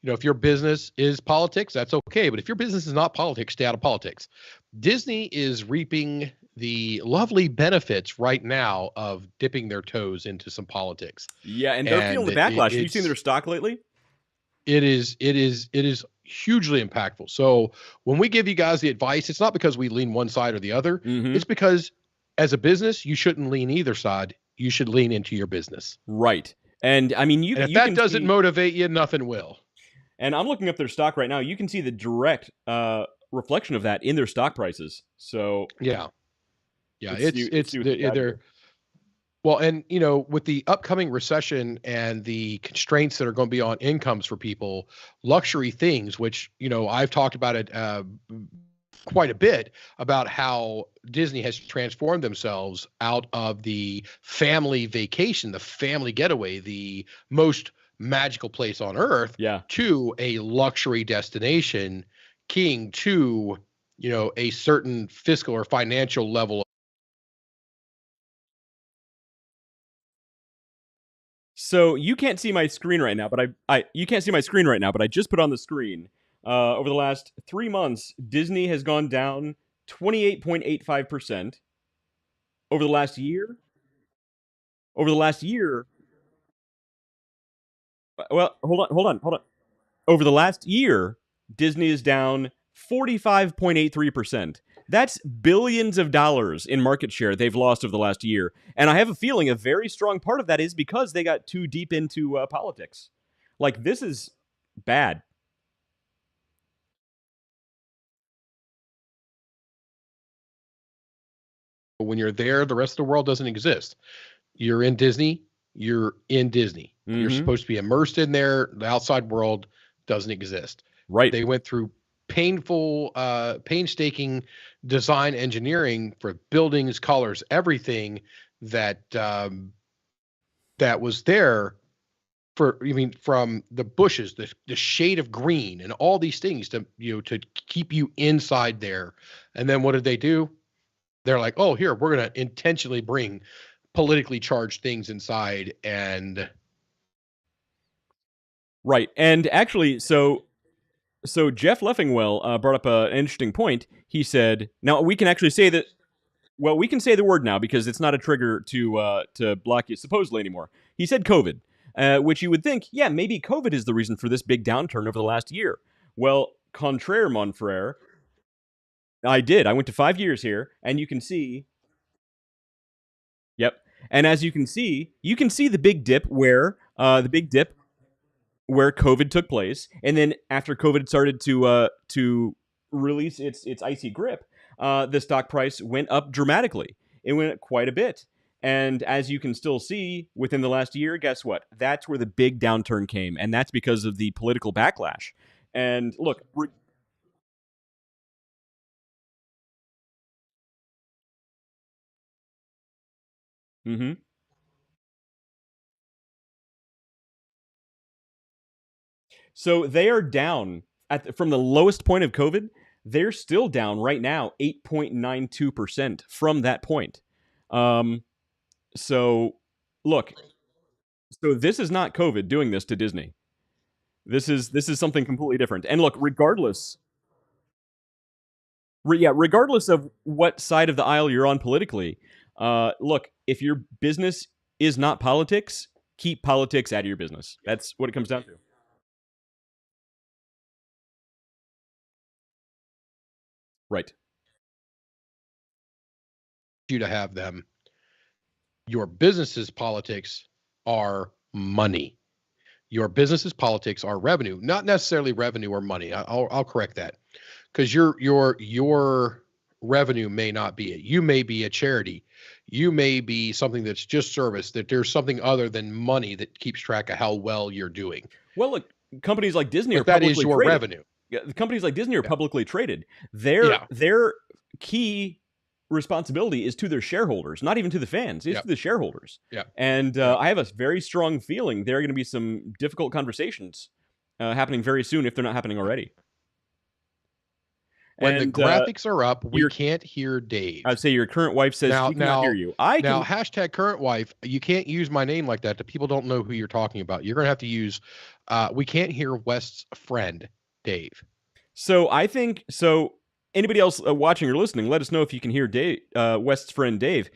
S3: If your business is politics, that's okay. But if your business is not politics, stay out of politics. Disney is reaping the lovely benefits right now of dipping their toes into some politics.
S2: Yeah, and they're feeling the backlash. Have you seen their stock lately?
S3: It is hugely impactful. So when we give you guys the advice, it's not because we lean one side or the other. Mm-hmm. It's because as a business, you shouldn't lean either side. You should lean into your business.
S2: Right. And I mean,
S3: if that doesn't motivate you, nothing will.
S2: And I'm looking up their stock right now. You can see the direct reflection of that in their stock prices. So
S3: yeah, they're well, and with the upcoming recession and the constraints that are going to be on incomes for people, luxury things, which I've talked about it quite a bit about how Disney has transformed themselves out of the family vacation, the family getaway, the most magical place on earth, to a luxury destination, keying to a certain fiscal or financial level.
S2: So you can't see my screen right now, but you can't see my screen right now, but I just put on the screen. Over the last 3 months, Disney has gone down 28.85%. Over the last year, well, hold on. Over the last year, Disney is down 45.83%. That's billions of dollars in market share they've lost over the last year. And I have a feeling a very strong part of that is because they got too deep into politics. Like, this is bad.
S3: When you're there, the rest of the world doesn't exist. You're in Disney. You're in Disney. You're supposed to be immersed in there. The outside world doesn't exist.
S2: Right.
S3: They went through painstaking design engineering for buildings, colors, everything that that was there from the bushes, the shade of green, and all these things to keep you inside there. And then what did they do? They're like, oh, here, we're going to intentionally bring politically charged things inside. And
S2: right. And actually, so Jeff Leffingwell brought up an interesting point. He said, now we can actually say that, well, we can say the word now because it's not a trigger to block you supposedly anymore. He said COVID, which you would think, yeah, maybe COVID is the reason for this big downturn over the last year. Well, contraire, mon frere. I did. I went to 5 years here, and you can see. Yep. And as you can see the big dip where COVID took place, and then after COVID started to release its icy grip, the stock price went up dramatically. It went up quite a bit. And as you can still see within the last year, guess what? That's where the big downturn came, and that's because of the political backlash. And look, So they are down from the lowest point of COVID. They're still down right now, 8.92% from that point. So look, so this is not COVID doing this to Disney. This is something completely different. And look, regardless of what side of the aisle you're on politically, look, if your business is not politics, keep politics out of your business. That's what it comes down to. Right.
S3: You to have them. Your business's politics are money. Your business's politics are revenue, not necessarily revenue or money. I'll correct that, because your revenue may not be it. You may be a charity. You may be something that's just service. That there's something other than money that keeps track of how well you're doing.
S2: Well, look, companies like Disney are
S3: that
S2: publicly
S3: is your
S2: traded.
S3: revenue.
S2: Yeah, the companies like Disney are publicly traded. Their key responsibility is to their shareholders, not even to the fans. It's to the shareholders.
S3: Yeah.
S2: And I have a very strong feeling there are going to be some difficult conversations happening very soon if they're not happening already.
S3: When the graphics are up, we can't hear Dave.
S2: I'd say your current wife says she cannot hear you.
S3: Hashtag current wife, you can't use my name like that. The people don't know who you're talking about. You're going to have to use, we can't hear West's friend, Dave.
S2: So I think, anybody else watching or listening, let us know if you can hear Dave, West's friend, Dave.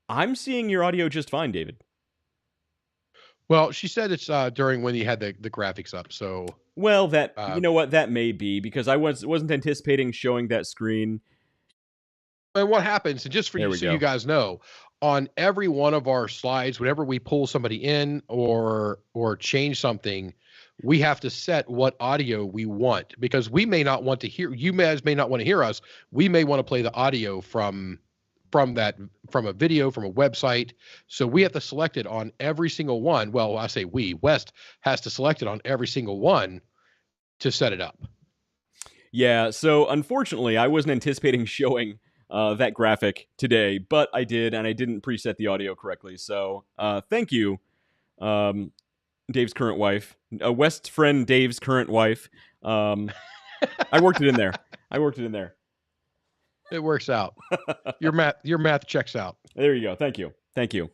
S2: I'm seeing your audio just fine, David.
S3: Well, she said it's during when you had the graphics up, so...
S2: Well, that you know what, that may be, because I wasn't anticipating showing that screen.
S3: And what happens, and just for you, so you guys know, on every one of our slides, whenever we pull somebody in or change something, we have to set what audio we want, because we may not want to hear, you guys may not want to hear us. We may want to play the audio from a video, from a website. So we have to select it on every single one. Well, I say West has to select it on every single one to set it up.
S2: Yeah, so unfortunately, I wasn't anticipating showing that graphic today, but I did, and I didn't preset the audio correctly. So thank you, Dave's current wife, West's friend Dave's current wife. I worked it in there.
S3: It works out. Your math checks out.
S2: There you go. Thank you.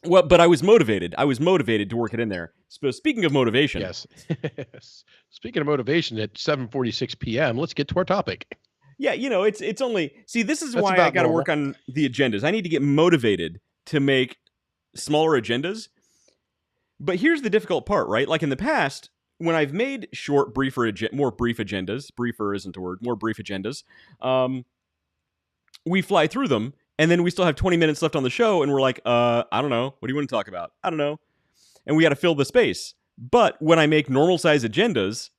S2: Well, but I was motivated. I was motivated to work it in there. So speaking of motivation.
S3: Yes. Speaking of motivation, at 7:46 p.m., let's get to our topic.
S2: Yeah, it's only... See, this is
S3: That's
S2: why I
S3: about
S2: got to
S3: normal.
S2: work on the agendas. I need to get motivated to make smaller agendas. But here's the difficult part, right? Like in the past, when I've made more brief agendas, briefer isn't a word, more brief agendas, we fly through them, and then we still have 20 minutes left on the show, and we're like, I don't know. What do you want to talk about? I don't know. And we got to fill the space. But when I make normal-size agendas,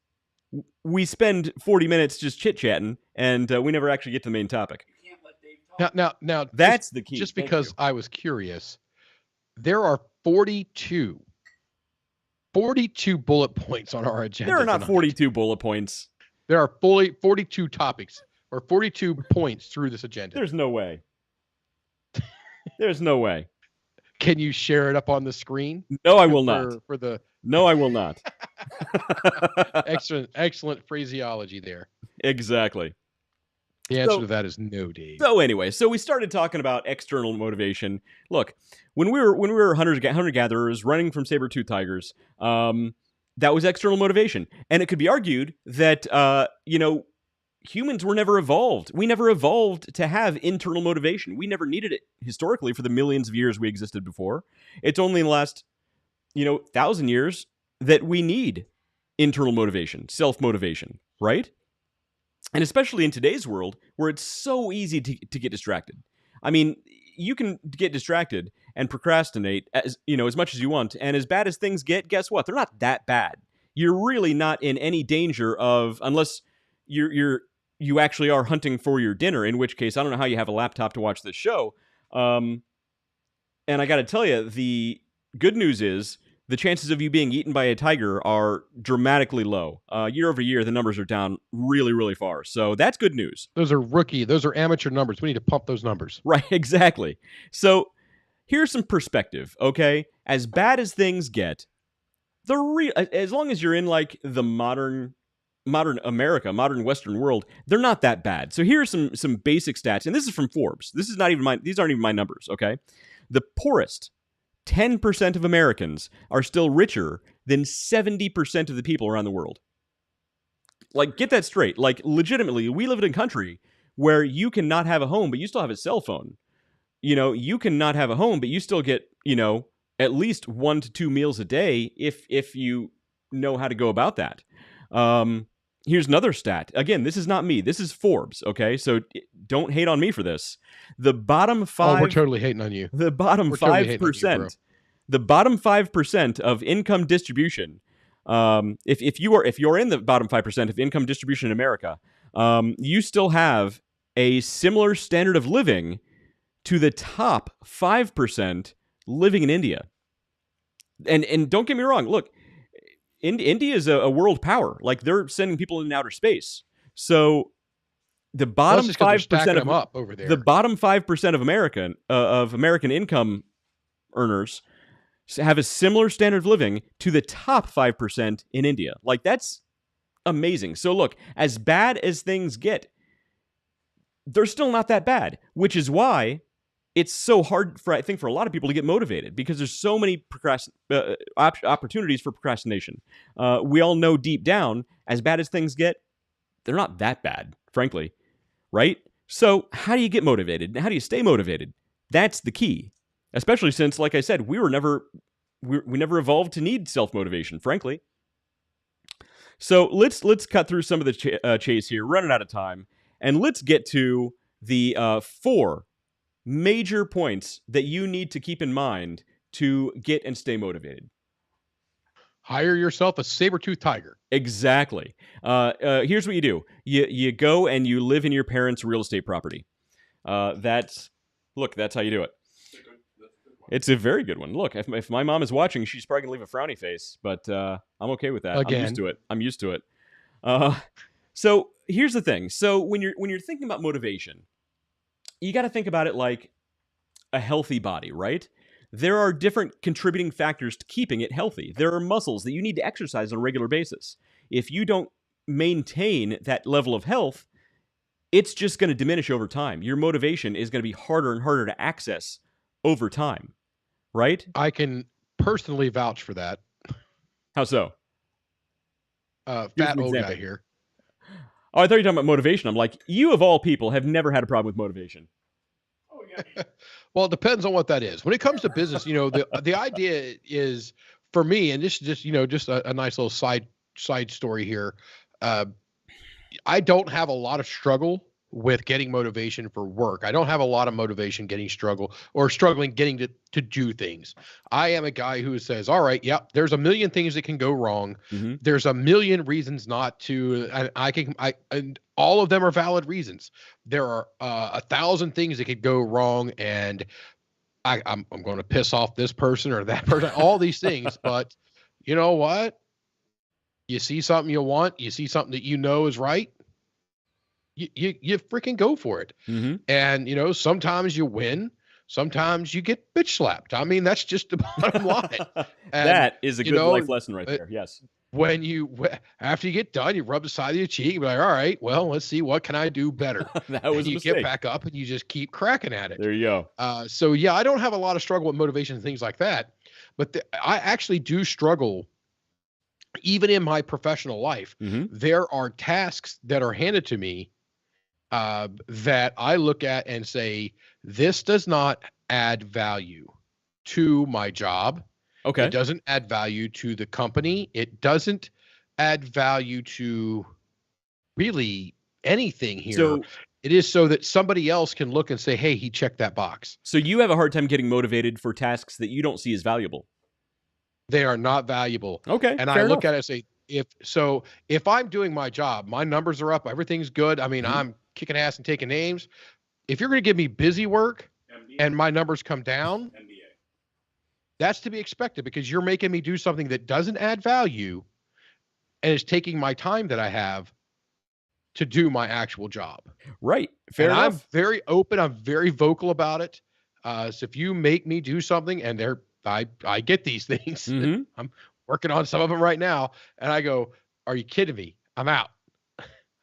S2: we spend 40 minutes just chit-chatting, and we never actually get to the main topic.
S4: You can't let Dave talk.
S3: Now,
S2: That's the key.
S3: just
S2: Thank
S3: because
S2: you.
S3: I was curious, there are 42 bullet points on our agenda.
S2: There are not
S3: tonight.
S2: 42 bullet points.
S3: There are fully 42 topics or 42 points through this agenda.
S2: There's no way. There's no way.
S3: Can you share it up on the screen?
S2: No, I will not.
S3: For the
S2: No, I will not.
S3: excellent phraseology there.
S2: Exactly.
S3: The answer to that is no, Dave.
S2: So anyway, so we started talking about external motivation. Look, when we were hunter-gatherers running from saber-toothed tigers, that was external motivation. And it could be argued that, humans were never evolved. We never evolved to have internal motivation. We never needed it historically for the millions of years we existed before. It's only in the last, 1,000 years that we need internal motivation, self-motivation, right? And especially in today's world where it's so easy to get distracted. I mean, you can get distracted and procrastinate as much as you want. And as bad as things get, guess what? They're not that bad. You're really not in any danger of, unless you actually are hunting for your dinner, in which case I don't know how you have a laptop to watch this show. And I got to tell you, the good news is the chances of you being eaten by a tiger are dramatically low. Year over year, the numbers are down really, really far. So that's good news.
S3: Those are amateur numbers. We need to pump those numbers.
S2: Right, exactly. So here's some perspective, okay? As bad as things get, as long as you're in like the modern America, modern Western world, they're not that bad. So here's some basic stats, and this is from Forbes. These aren't even my numbers, okay? The poorest 10% of Americans are still richer than 70% of the people around the world. Like, get that straight. Like, legitimately, we live in a country where you can not have a home, but you still have a cell phone. You can not have a home, but you still get, at least 1 to 2 meals a day if you know how to go about that. Here's another stat. Again, this is not me. This is Forbes, okay? So don't hate on me for this. The bottom 5...
S3: Oh, we're totally hating on you.
S2: The bottom 5%. The bottom 5% of income distribution. If you're in the bottom 5% of income distribution in America, you still have a similar standard of living to the top 5% living in India. And don't get me wrong. Look, India is a world power. Like, they're sending people in outer space. So the bottom 5% of
S3: up over there.
S2: The bottom 5% of American income earners have a similar standard of living to the top 5% in India. Like, that's amazing. So look, as bad as things get, they're still not that bad, which is why it's so hard for a lot of people to get motivated, because there's so many opportunities for procrastination. We all know deep down, as bad as things get, they're not that bad, frankly, right? So how do you get motivated? How do you stay motivated? That's the key, especially since, like I said, we never evolved to need self-motivation, frankly. So let's cut through some of the chase here, running out of time, and let's get to the 4 major points that you need to keep in mind to get and stay motivated.
S3: Hire yourself a saber-toothed tiger.
S2: Exactly. Here's what you do. You go and you live in your parents' real estate property. That's how you do it. It's a very good one. Look, if my mom is watching, she's probably going to leave a frowny face, but I'm okay with that.
S3: Again.
S2: I'm used to it. So here's the thing. So when you're thinking about motivation, you got to think about it like a healthy body, right? There are different contributing factors to keeping it healthy. There are muscles that you need to exercise on a regular basis. If you don't maintain that level of health, it's just going to diminish over time. Your motivation is going to be harder and harder to access over time, right?
S3: I can personally vouch for that.
S2: How so?
S3: Fat
S2: an
S3: old guy
S2: example.
S3: here.
S2: Oh, I thought you were talking about motivation. I'm like, you of all people have never had a problem with motivation.
S4: Oh yeah.
S3: Well, it depends on what that is. When it comes to business, the idea is for me, and this is just a nice little side story here. I don't have a lot of struggle with getting motivation for work. I don't have a lot of motivation struggling getting to do things. I am a guy who says, all right, yeah, there's a million things that can go wrong.
S2: Mm-hmm.
S3: There's a million reasons not to, and all of them are valid reasons. There are 1,000 things that could go wrong, and I'm going to piss off this person or that person, all these things. But you know what? You see something you want, you see something that you know is right, you freaking go for it.
S2: Mm-hmm.
S3: And sometimes you win, sometimes you get bitch slapped. I mean, that's just the bottom line. And,
S2: that is a good life lesson right there. Yes.
S3: When after you get done, you rub the side of your cheek and be like, all right, well, let's see, what can I do better?
S2: That was
S3: and
S2: a
S3: you
S2: mistake.
S3: get back up and you just keep cracking at it.
S2: There you go.
S3: So yeah, I don't have a lot of struggle with motivation and things like that, but I actually do struggle. Even in my professional life,
S2: Mm-hmm.
S3: there are tasks that are handed to me that I look at and say, this does not add value to my job.
S2: Okay.
S3: It doesn't add value to the company. It doesn't add value to really anything here.
S2: So
S3: it is so that somebody else can look and say, hey, he checked that box.
S2: So you have a hard time getting motivated for tasks that you don't see as valuable.
S3: They are not valuable.
S2: Okay.
S3: And I look at it and say, if I'm doing my job, my numbers are up, everything's good. I mean,
S2: Mm-hmm.
S3: I'm kicking ass and taking names. If you're going to give me busy work
S4: MBA.
S3: and my numbers come down,
S4: MBA.
S3: that's to be expected because you're making me do something that doesn't add value and is taking my time that I have to do my actual job.
S2: Right. Fair enough.
S3: I'm very open. I'm very vocal about it. So if you make me do something and I get these things,
S2: Mm-hmm.
S3: I'm working on some of them right now. And I go, are you kidding me? I'm out.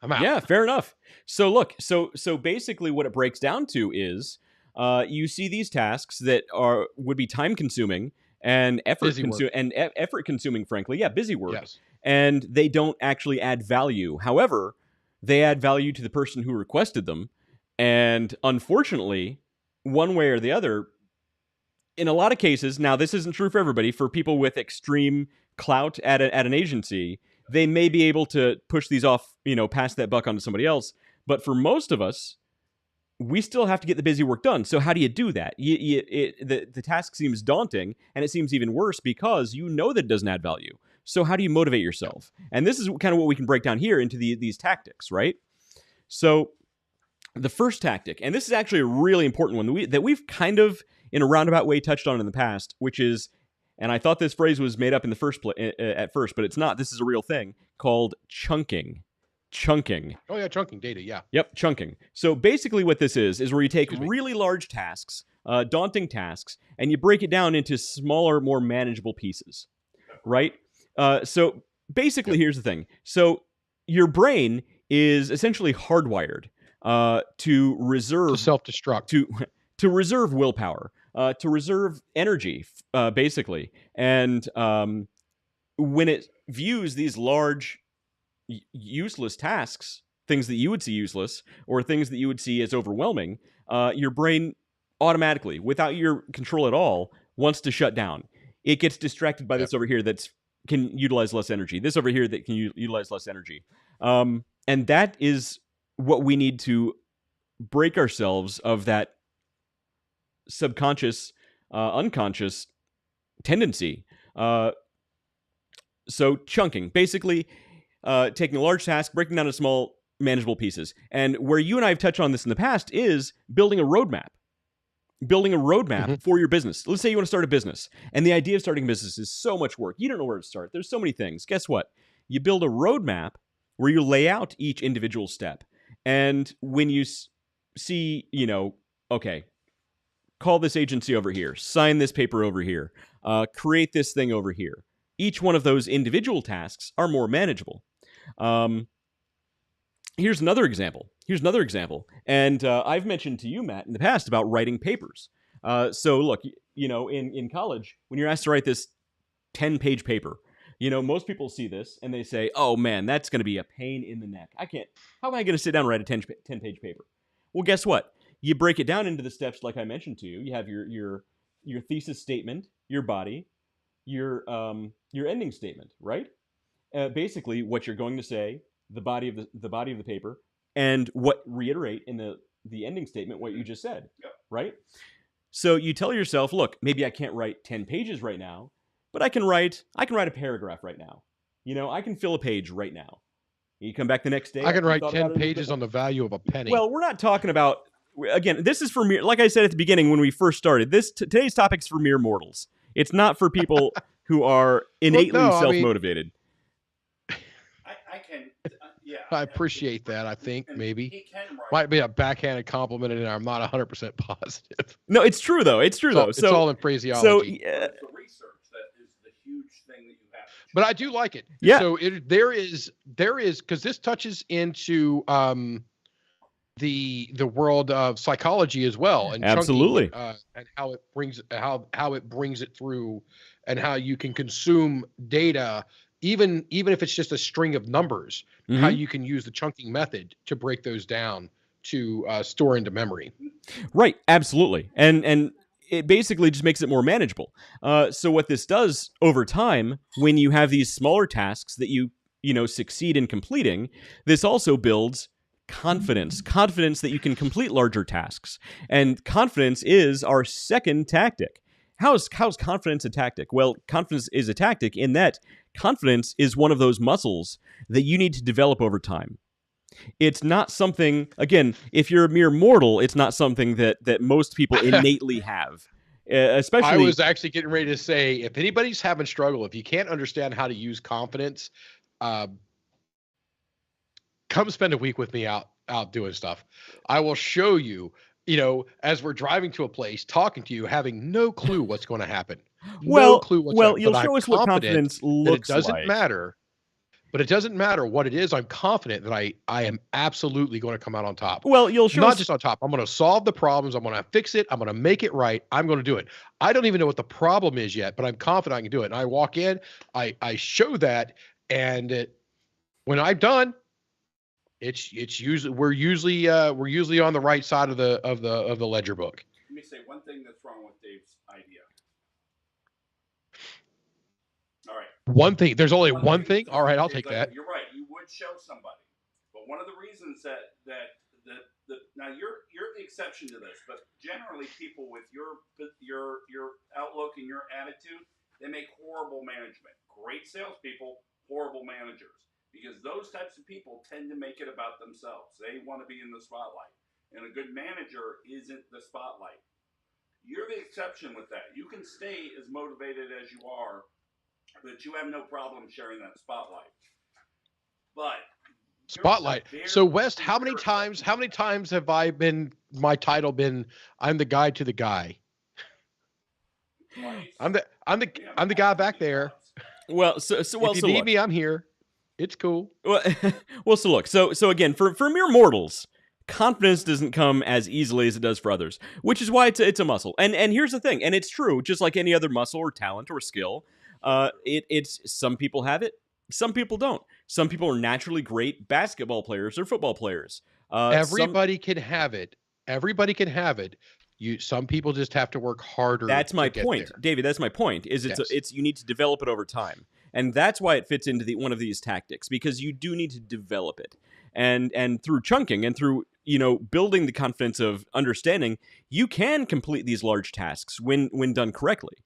S3: I'm out.
S2: Yeah, fair enough. So look, so basically what it breaks down to is you see these tasks that would be time consuming and effort consuming, frankly. Yeah, busy work.
S3: Yes.
S2: And they don't actually add value. However, they add value to the person who requested them. And unfortunately, one way or the other, in a lot of cases, now this isn't true for everybody, for people with extreme clout at an agency, they may be able to push these off, pass that buck onto somebody else. But for most of us, we still have to get the busy work done. So how do you do that? The task seems daunting, and it seems even worse because you know that it doesn't add value. So how do you motivate yourself? And this is kind of what we can break down here into these tactics, right? So the first tactic, and this is actually a really important one that we've kind of, in a roundabout way, touched on in the past, which is, and I thought this phrase was made up in the at first, but it's not. This is a real thing called chunking. Chunking.
S3: Oh yeah, chunking data. Yeah.
S2: Yep, chunking. So basically what this is where you take really large tasks, daunting tasks, and you break it down into smaller, more manageable pieces, right? So basically, here's the thing. So your brain is essentially hardwired to reserve...
S3: To self-destruct.
S2: To reserve willpower, to reserve energy, basically. And when it views these large, useless tasks, things that you would see useless, or things that you would see as overwhelming, your brain automatically, without your control at all, wants to shut down. It gets distracted by this over here that can utilize less energy. This over here that can utilize less energy. And that is what we need to break ourselves of that subconscious, unconscious tendency. So chunking, basically taking a large task, breaking down into small, manageable pieces. And where you and I have touched on this in the past is building a roadmap. Building a roadmap for your business. Let's say you want to start a business, and the idea of starting a business is so much work. You don't know where to start. There's so many things. Guess what? You build a roadmap where you lay out each individual step. And when you see, okay, call this agency over here, sign this paper over here, create this thing over here. Each one of those individual tasks are more manageable. Here's another example. And I've mentioned to you, Matt, in the past about writing papers. So look, in college, when you're asked to write this 10-page paper, most people see this and they say, oh man, that's going to be a pain in the neck. How am I going to sit down and write a 10-page paper? Well, guess what? You break it down into the steps like I mentioned to you. You have your thesis statement, your body, your ending statement, right? Basically, what you're going to say, the body of the paper, and what reiterate in the ending statement what you just said, right? So you tell yourself, look, maybe I can't write 10 pages right now, but I can write a paragraph right now. I can fill a page right now. You come back the next day.
S3: I can write 10 pages on the value of a penny.
S2: Well, we're not talking about. Again, this is for mere. Like I said at the beginning when we first started, today's topic's for mere mortals. It's not for people who are innately self-motivated.
S4: I can, yeah.
S3: I appreciate that. I think maybe
S4: he can write.
S3: Might be a backhanded compliment, and I'm not 100% positive.
S2: No, it's true though. It's true though.
S3: It's all in phraseology.
S2: So
S4: It's the research that is the huge thing that you have.
S3: But I do like it.
S2: Yeah.
S3: So there is because this touches into the world of psychology as well, and
S2: absolutely,
S3: chunking, and how it brings it through, and how you can consume data, even if it's just a string of numbers.
S2: Mm-hmm.
S3: How you can use the chunking method to break those down to store into memory.
S2: Right. Absolutely. And it basically just makes it more manageable. So what this does over time, when you have these smaller tasks that you succeed in completing, this also builds confidence that you can complete larger tasks. And confidence is our second tactic. How's confidence a tactic? Well, confidence is a tactic in that confidence is one of those muscles that you need to develop over time. It's not something, again, if you're a mere mortal, it's not something that most people innately have. Especially,
S3: I was actually getting ready to say, if anybody's having struggle, if you can't understand how to use confidence, come spend a week with me out doing stuff. I will show you, as we're driving to a place, talking to you, having no clue what's going to happen. No clue what's going to happen.
S2: You'll show us what confidence looks like.
S3: It doesn't matter. But it doesn't matter what it is. I'm confident that I am absolutely going to come out on top.
S2: Well, you'll show
S3: not just on top. I'm going to solve the problems. I'm going to fix it. I'm going to make it right. I'm going to do it. I don't even know what the problem is yet, but I'm confident I can do it. And I walk in, I show that, and when I'm done, it's usually we're usually on the right side of the ledger book.
S4: Let me say one thing that's wrong with Dave's idea. All right.
S3: One thing. There's only one thing. All right, I'll take that.
S4: You're right. You would show somebody, but one of the reasons that now you're the exception to this, but generally people with your outlook and your attitude, they make horrible management. Great salespeople, horrible managers, because those types of people tend to make it about themselves. They want to be in the spotlight, and a good manager isn't the spotlight. You're the exception with that. You can stay as motivated as you are, but you have no problem sharing that spotlight. But
S3: spotlight. So West, how many times have my title been I'm the guy to the guy? I'm the guy back there.
S2: Well, so
S3: if you need me, I'm here. It's cool.
S2: Well, so look. So again, for mere mortals, confidence doesn't come as easily as it does for others, which is why it's a muscle. And here's the thing, and it's true, just like any other muscle or talent or skill. It's some people have it, some people don't. Some people are naturally great basketball players or football players.
S3: Everybody can have it. Everybody can have it. Some people just have to work harder.
S2: That's my point, David. That's my point. It's you need to develop it over time, and that's why it fits into one of these tactics, because you do need to develop it, and through chunking and through building the confidence of understanding, you can complete these large tasks when done correctly.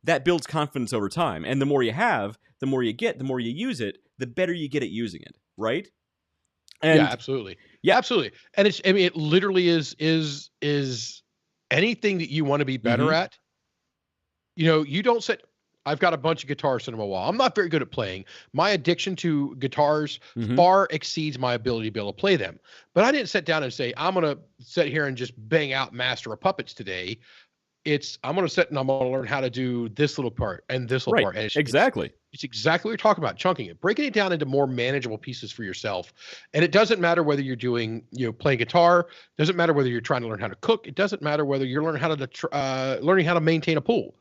S2: That builds confidence over time. And the more you have, the more you get, the more you use it, the better you get at using it. Right? And
S3: yeah, absolutely. Yeah, absolutely. And it literally is anything that you want to be better at. You don't sit. I've got a bunch of guitars sitting on my wall. I'm not very good at playing. My addiction to guitars far exceeds my ability to be able to play them. But I didn't sit down and say, I'm going to sit here and just bang out Master of Puppets today. I'm going to sit and I'm going to learn how to do this little part and this little
S2: Right.
S3: part. And
S2: Exactly.
S3: It's exactly what you're talking about, chunking it, breaking it down into more manageable pieces for yourself. And it doesn't matter whether you're doing, playing guitar. It doesn't matter whether you're trying to learn how to cook. It doesn't matter whether you're learning how to maintain a pool.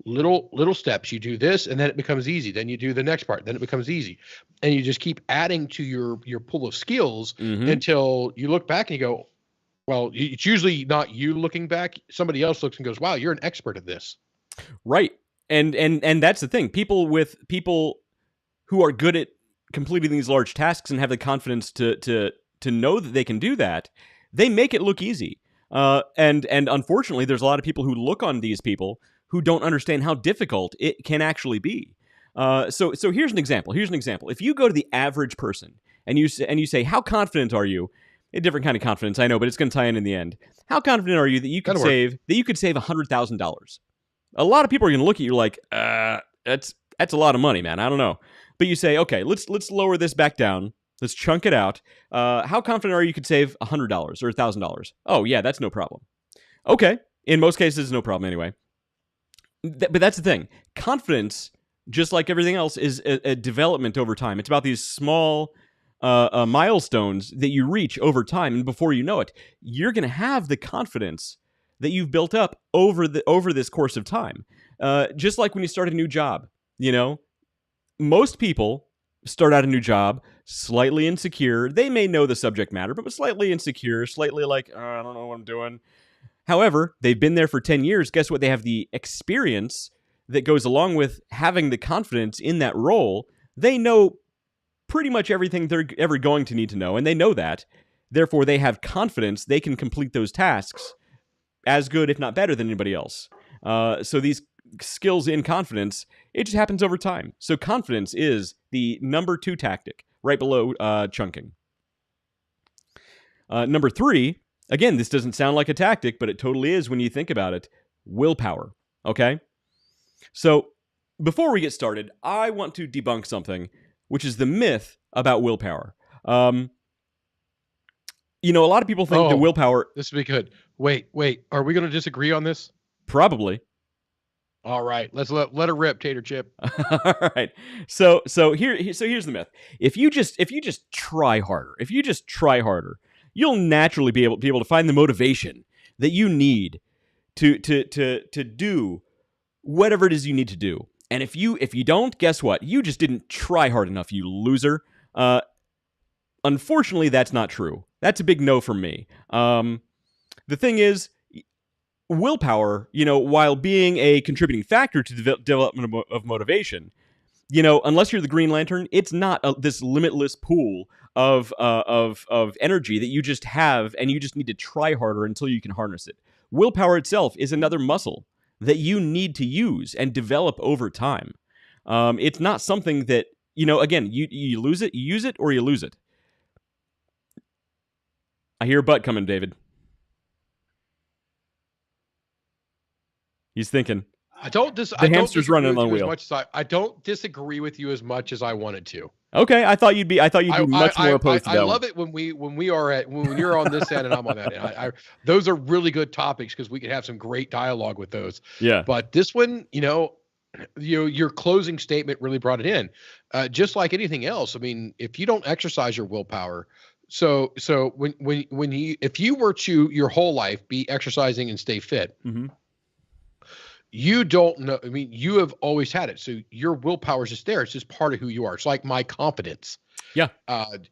S3: Little steps. You do this, and then it becomes easy. Then you do the next part. Then it becomes easy, and you just keep adding to your pool of skills until you look back and you go, well, it's usually not you looking back. Somebody else looks and goes, wow, you're an expert at this.
S2: Right. And that's the thing. People who are good at completing these large tasks and have the confidence to know that they can do that, they make it look easy. And unfortunately, there's a lot of people who look on these people who don't understand how difficult it can actually be. So here's an example. If you go to the average person and you say, how confident are you? A different kind of confidence, I know, but it's going to tie in the end. How confident are you that you could save $100,000? A lot of people are going to look at you like, that's a lot of money, man. I don't know. But you say, okay, let's lower this back down. Let's chunk it out. How confident are you could save $100 or $1,000? Oh, yeah, that's no problem. Okay. In most cases, no problem anyway. But that's the thing. Confidence, just like everything else, is a development over time. It's about these small milestones that you reach over time. And before you know it, you're going to have the confidence that you've built up over this course of time. Just like when you start a new job, most people start out a new job slightly insecure. They may know the subject matter, but slightly insecure, slightly like, I don't know what I'm doing. However, they've been there for 10 years. Guess what? They have the experience that goes along with having the confidence in that role. They know pretty much everything they're ever going to need to know, and they know that. Therefore, they have confidence they can complete those tasks as good, if not better, than anybody else. So these skills in confidence, it just happens over time. So confidence is the number 2 tactic, right below chunking. Number 3, again, this doesn't sound like a tactic, but it totally is when you think about it, willpower, okay? So before we get started, I want to debunk something, which is the myth about willpower. A lot of people think that willpower...
S3: This would be good. Wait. Are we going to disagree on this?
S2: Probably.
S3: All right. Let's let it rip, Tater Chip.
S2: All right. So here's the myth. If you just try harder, you'll naturally be able to find the motivation that you need to do whatever it is you need to do. And if you don't, guess what? You just didn't try hard enough, you loser. Unfortunately, that's not true. That's a big no from me. The thing is, willpower, while being a contributing factor to the development of motivation, unless you're the Green Lantern, it's not this limitless pool of energy that you just have, and you just need to try harder until you can harness it. Willpower itself is another muscle that you need to use and develop over time. It's not something that, again, you lose it, you use it, or you lose it. I hear a butt coming, David. He's thinking.
S3: The
S2: hamster's running on the wheel.
S3: I don't disagree with you as much as I wanted to.
S2: Okay, I thought you'd be much more opposed to that.
S3: I love it when you're on this end and I'm on that end. Those are really good topics because we could have some great dialogue with those.
S2: Yeah.
S3: But this one, your closing statement really brought it in. Just like anything else, I mean, if you don't exercise your willpower, so if you were to your whole life be exercising and stay fit.
S2: Mm-hmm.
S3: You don't know. I mean, you have always had it. So your willpower is just there. It's just part of who you are. It's like my confidence.
S2: Yeah.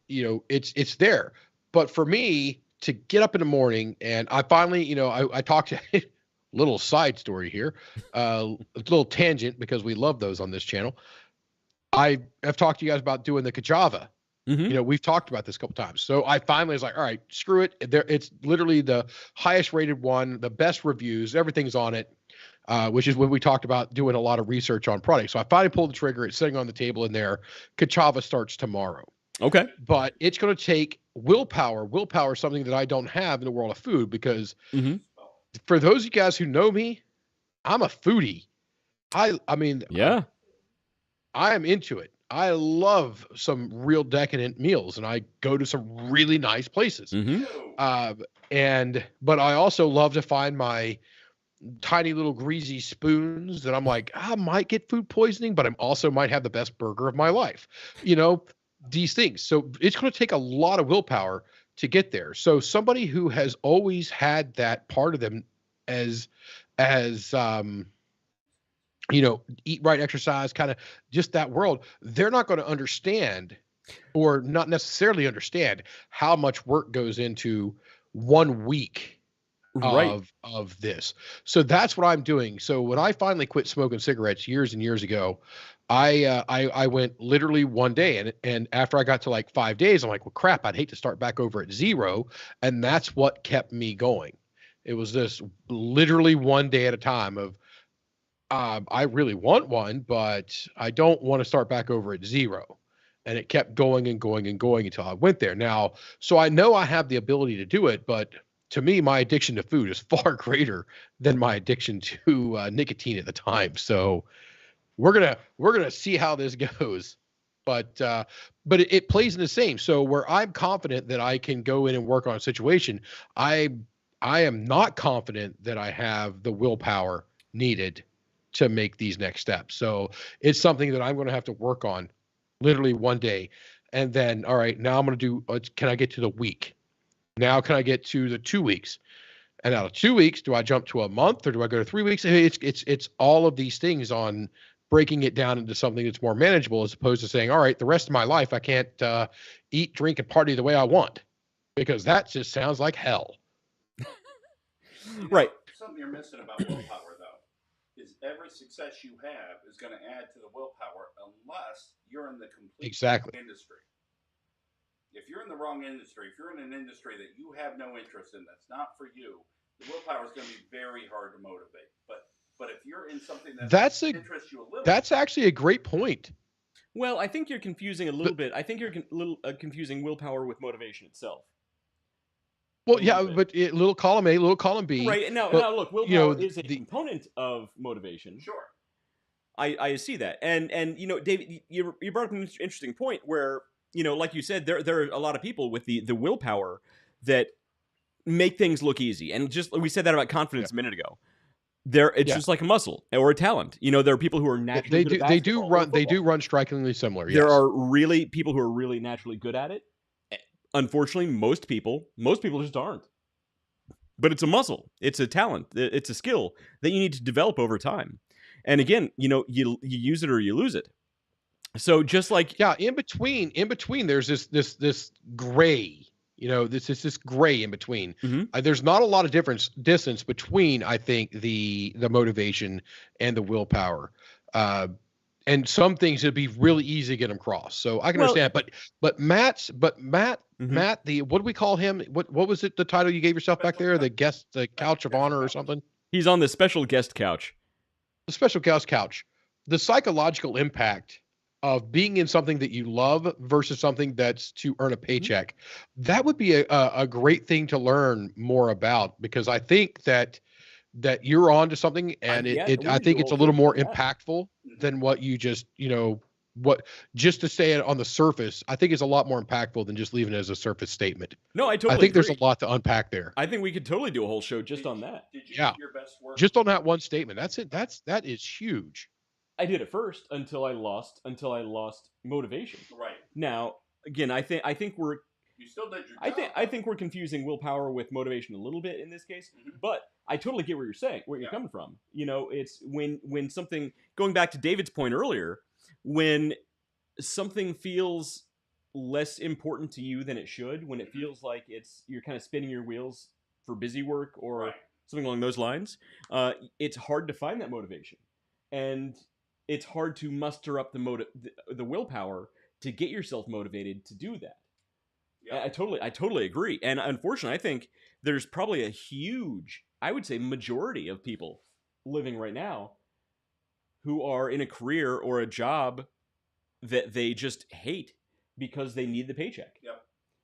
S3: It's there. But for me to get up in the morning and I finally, I talked to little side story here, a little tangent because we love those on this channel. I have talked to you guys about doing the Kajava.
S2: Mm-hmm.
S3: We've talked about this a couple times. So I finally was like, all right, screw it. It's literally the highest rated one, the best reviews, everything's on it. Which is when we talked about doing a lot of research on products. So I finally pulled the trigger. It's sitting on the table in there. Kajava starts tomorrow.
S2: Okay.
S3: But it's going to take willpower. Willpower is something that I don't have in the world of food because for those of you guys who know me, I'm a foodie. I mean,
S2: yeah,
S3: I am into it. I love some real decadent meals and I go to some really nice places.
S2: Mm-hmm.
S3: But I also love to find my tiny little greasy spoons that I'm like, I might get food poisoning, but I'm also might have the best burger of my life. These things. So it's going to take a lot of willpower to get there. So somebody who has always had that part of them as eat right, exercise, kind of just that world, they're not going to understand, or not necessarily understand, how much work goes into 1 week
S2: Right.
S3: of this. So that's what I'm doing. So when I finally quit smoking cigarettes years and years ago, I went literally one day, and after I got to like 5 days, I'm like, well, crap, I'd hate to start back over at zero. And that's what kept me going. It was this literally one day at a time of, I really want one, but I don't want to start back over at zero. And it kept going and going and going until I went there. Now, so I know I have the ability to do it, but to me, my addiction to food is far greater than my addiction to nicotine at the time. So we're gonna see how this goes. But it plays in the same. So where I'm confident that I can go in and work on a situation, I am not confident that I have the willpower needed to make these next steps. So it's something that I'm going to have to work on literally one day. And then, all right, now I'm going to do, can I get to the week? Now, can I get to the 2 weeks? And out of 2 weeks, do I jump to a month, or do I go to 3 weeks? It's all of these things on breaking it down into something that's more manageable, as opposed to saying, all right, the rest of my life, I can't eat, drink, and party the way I want, because that just sounds like hell.
S2: Right.
S4: Something you're missing about willpower, though, is every success you have is going to add to the willpower unless you're in the complete industry. If you're in the wrong industry, if you're in an industry that you have no interest in, that's not for you, the willpower is going to be very hard to motivate. But if you're in something that interests you a little,
S3: that's actually a great point.
S2: Well, I think you're confusing a little bit. I think you're confusing willpower with motivation itself.
S3: Well, yeah, but little column A, little column B.
S2: Right. Now look, willpower is a component of motivation.
S4: Sure.
S2: I see that. And David, you brought up an interesting point where, like you said, there are a lot of people with the willpower that make things look easy. And just, we said that about confidence a minute ago. It's just like a muscle or a talent. There are people who are naturally good at basketball.
S3: They do run strikingly similar.
S2: There are really people who are really naturally good at it. Unfortunately, most people just aren't. But it's a muscle. It's a talent. It's a skill that you need to develop over time. And again, you use it or you lose it. So just like
S3: in between, there's this gray. This gray in between.
S2: Mm-hmm.
S3: There's not a lot of distance between, I think, the motivation and the willpower. And some things it'd be really easy to get them crossed. So I can understand. But Matt,
S2: mm-hmm.
S3: Matt, what do we call him? What was it? The title you gave yourself back there? The couch of honor or something?
S2: He's on the special guest couch.
S3: The special guest couch. The psychological impact of being in something that you love versus something that's to earn a paycheck. Mm-hmm. That would be a great thing to learn more about, because I think that you're on to something, and I think it's a little more impactful than what you just, just to say it on the surface. I think it's a lot more impactful than just leaving it as a surface statement.
S2: No, I think
S3: agree. There's a lot to unpack there.
S2: I think we could totally do a whole show just on that.
S4: Did you do your best work?
S3: Just on that one statement. That's it. That is huge.
S2: I did it first until I lost motivation.
S4: Right.
S2: Now, again, I think we're
S4: you still did your job.
S2: I think we're confusing willpower with motivation a little bit in this case, mm-hmm. But I totally get where you're saying, where you're coming from. It's when something, going back to David's point earlier, when something feels less important to you than it should, when it feels like you're kind of spinning your wheels for busy work or something along those lines, it's hard to find that motivation, and it's hard to muster up the willpower to get yourself motivated to do that. Yeah. I totally agree. And unfortunately, I think there's probably a huge, I would say, majority of people living right now who are in a career or a job that they just hate because they need the paycheck.
S4: Yep.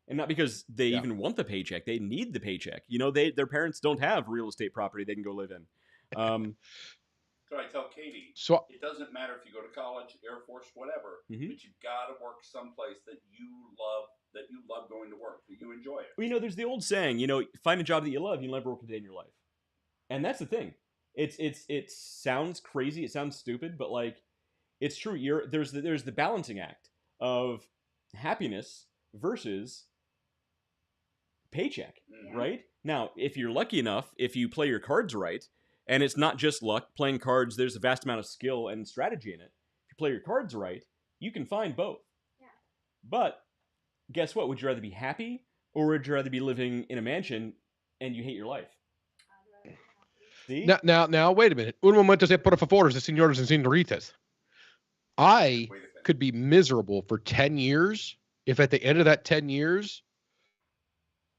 S2: And not because they even want the paycheck. They need the paycheck. Their parents don't have real estate property they can go live in.
S4: So I tell Katie, it doesn't matter if you go to college, Air Force, whatever,
S2: mm-hmm.
S4: but you've got to work someplace that you love going to work, that you enjoy it.
S2: Well, there's the old saying, find a job that you love, you'll never work a day in your life. And that's the thing. it sounds crazy, it sounds stupid, but like it's true. There's the balancing act of happiness versus paycheck, right? Now, if you're lucky enough, if you play your cards right, and it's not just luck, playing cards, there's a vast amount of skill and strategy in it. If you play your cards right, you can find both. Yeah. But guess what? Would you rather be happy, or would you rather be living in a mansion and you hate your life? See?
S3: Now, wait a minute. Un momento se por favor, señores and señoritas. I could be miserable for 10 years if at the end of that 10 years,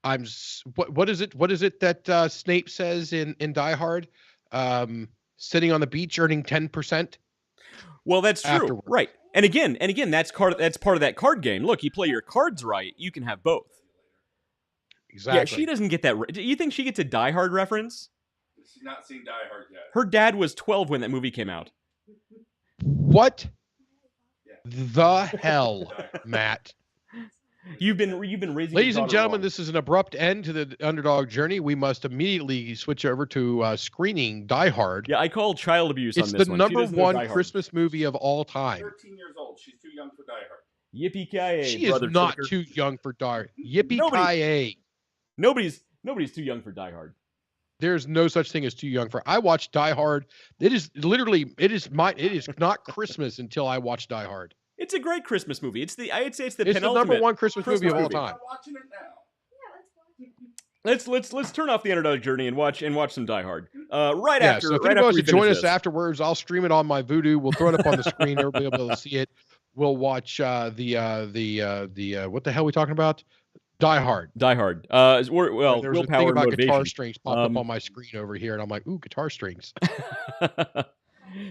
S3: what is it that Snape says in Die Hard? Sitting on the beach earning 10%.
S2: Well, that's true, afterwards. Right? And again, that's part of that card game. Look, you play your cards right, you can have both.
S3: Exactly.
S2: Yeah, she doesn't get that. Do you think she gets a Die Hard reference?
S4: She's not seen Die Hard yet.
S2: Her dad was 12 when that movie came out.
S3: What the hell, Matt?
S2: You've been raising.
S3: Ladies and gentlemen, this is an abrupt end to the Underdog Journey. We must immediately switch over to screening Die Hard.
S2: Yeah, I call child abuse on this one.
S3: It's the number one Christmas movie of all time.
S4: 13 years old. She's too young for Die Hard.
S2: Yippee-ki-yay,
S3: she is not too young for Die Hard. Yippee-ki-yay.
S2: Nobody's too young for Die Hard.
S3: There's no such thing as too young for. I watched Die Hard. It is not Christmas until I watch Die Hard.
S2: It's a great Christmas movie. I'd say it's the
S3: number one Christmas movie of all time.
S4: I'm watching it now.
S2: Let's turn off the Underdog Journey and watch some Die Hard. After.
S3: So if anybody wants to join us afterwards, I'll stream it on my Vudu. We'll throw it up on the screen. Everybody will be able to see it. We'll watch the what the hell are we talking about? Die Hard.
S2: Die Hard. There's
S3: willpower,
S2: a thing about
S3: motivation. Guitar strings popped up on my screen over here, and I'm like, ooh, guitar strings.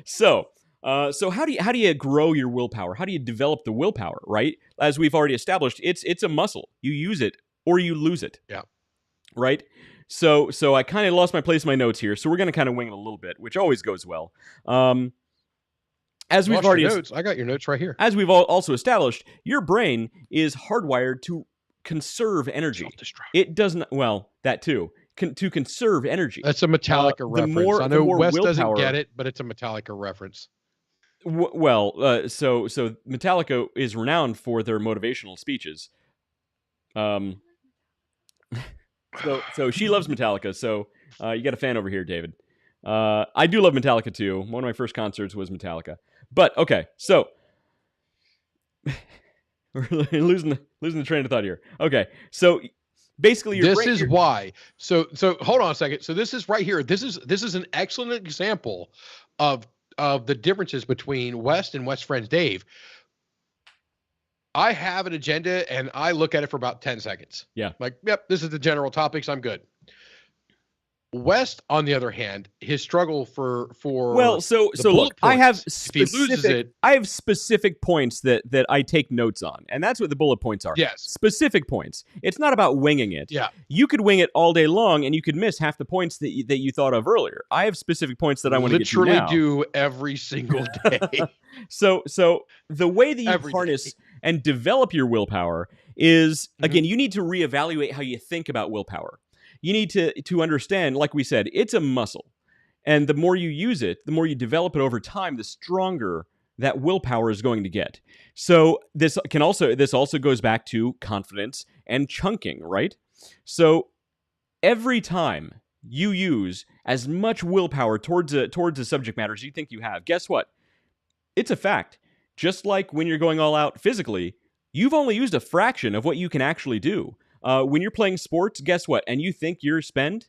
S2: So how do you grow your willpower? How do you develop the willpower? Right, as we've already established, it's a muscle. You use it or you lose it.
S3: Yeah.
S2: Right. So I kind of lost my place in my notes here. So we're going to kind of wing it a little bit, which always goes well. As we've already
S3: notes. I got your notes right here.
S2: As we've also established, your brain is hardwired to conserve energy. It doesn't. Well, that too. To conserve energy.
S3: That's a Metallica reference. I know Wes doesn't get it, but it's a Metallica reference.
S2: So Metallica is renowned for their motivational speeches. So she loves Metallica. So you got a fan over here, David. I do love Metallica too. One of my first concerts was Metallica. But okay, so we're losing the train of thought here. Okay, so basically,
S3: why. So hold on a second. So this is right here. This is an excellent example of the differences between West and West Friends Dave. I have an agenda and I look at it for about 10 seconds.
S2: Yeah.
S3: Like, yep, this is the general topics. I'm good. West, on the other hand, his struggle for
S2: so look, I have specific points that I take notes on, and that's what the bullet points are.
S3: Yes,
S2: specific points. It's not about winging it.
S3: Yeah,
S2: you could wing it all day long, and you could miss half the points that you thought of earlier. I have specific points that I want to get to now.
S3: Literally do every single day.
S2: So the way that you harness and develop your willpower is again, you need to reevaluate how you think about willpower. You need to understand, like we said, it's a muscle. And the more you use it, the more you develop it over time, the stronger that willpower is going to get. So this also goes back to confidence and chunking, right? So every time you use as much willpower towards a subject matter as you think you have, guess what? It's a fact. Just like when you're going all out physically, you've only used a fraction of what you can actually do. When you're playing sports, guess what? And you think you're spent,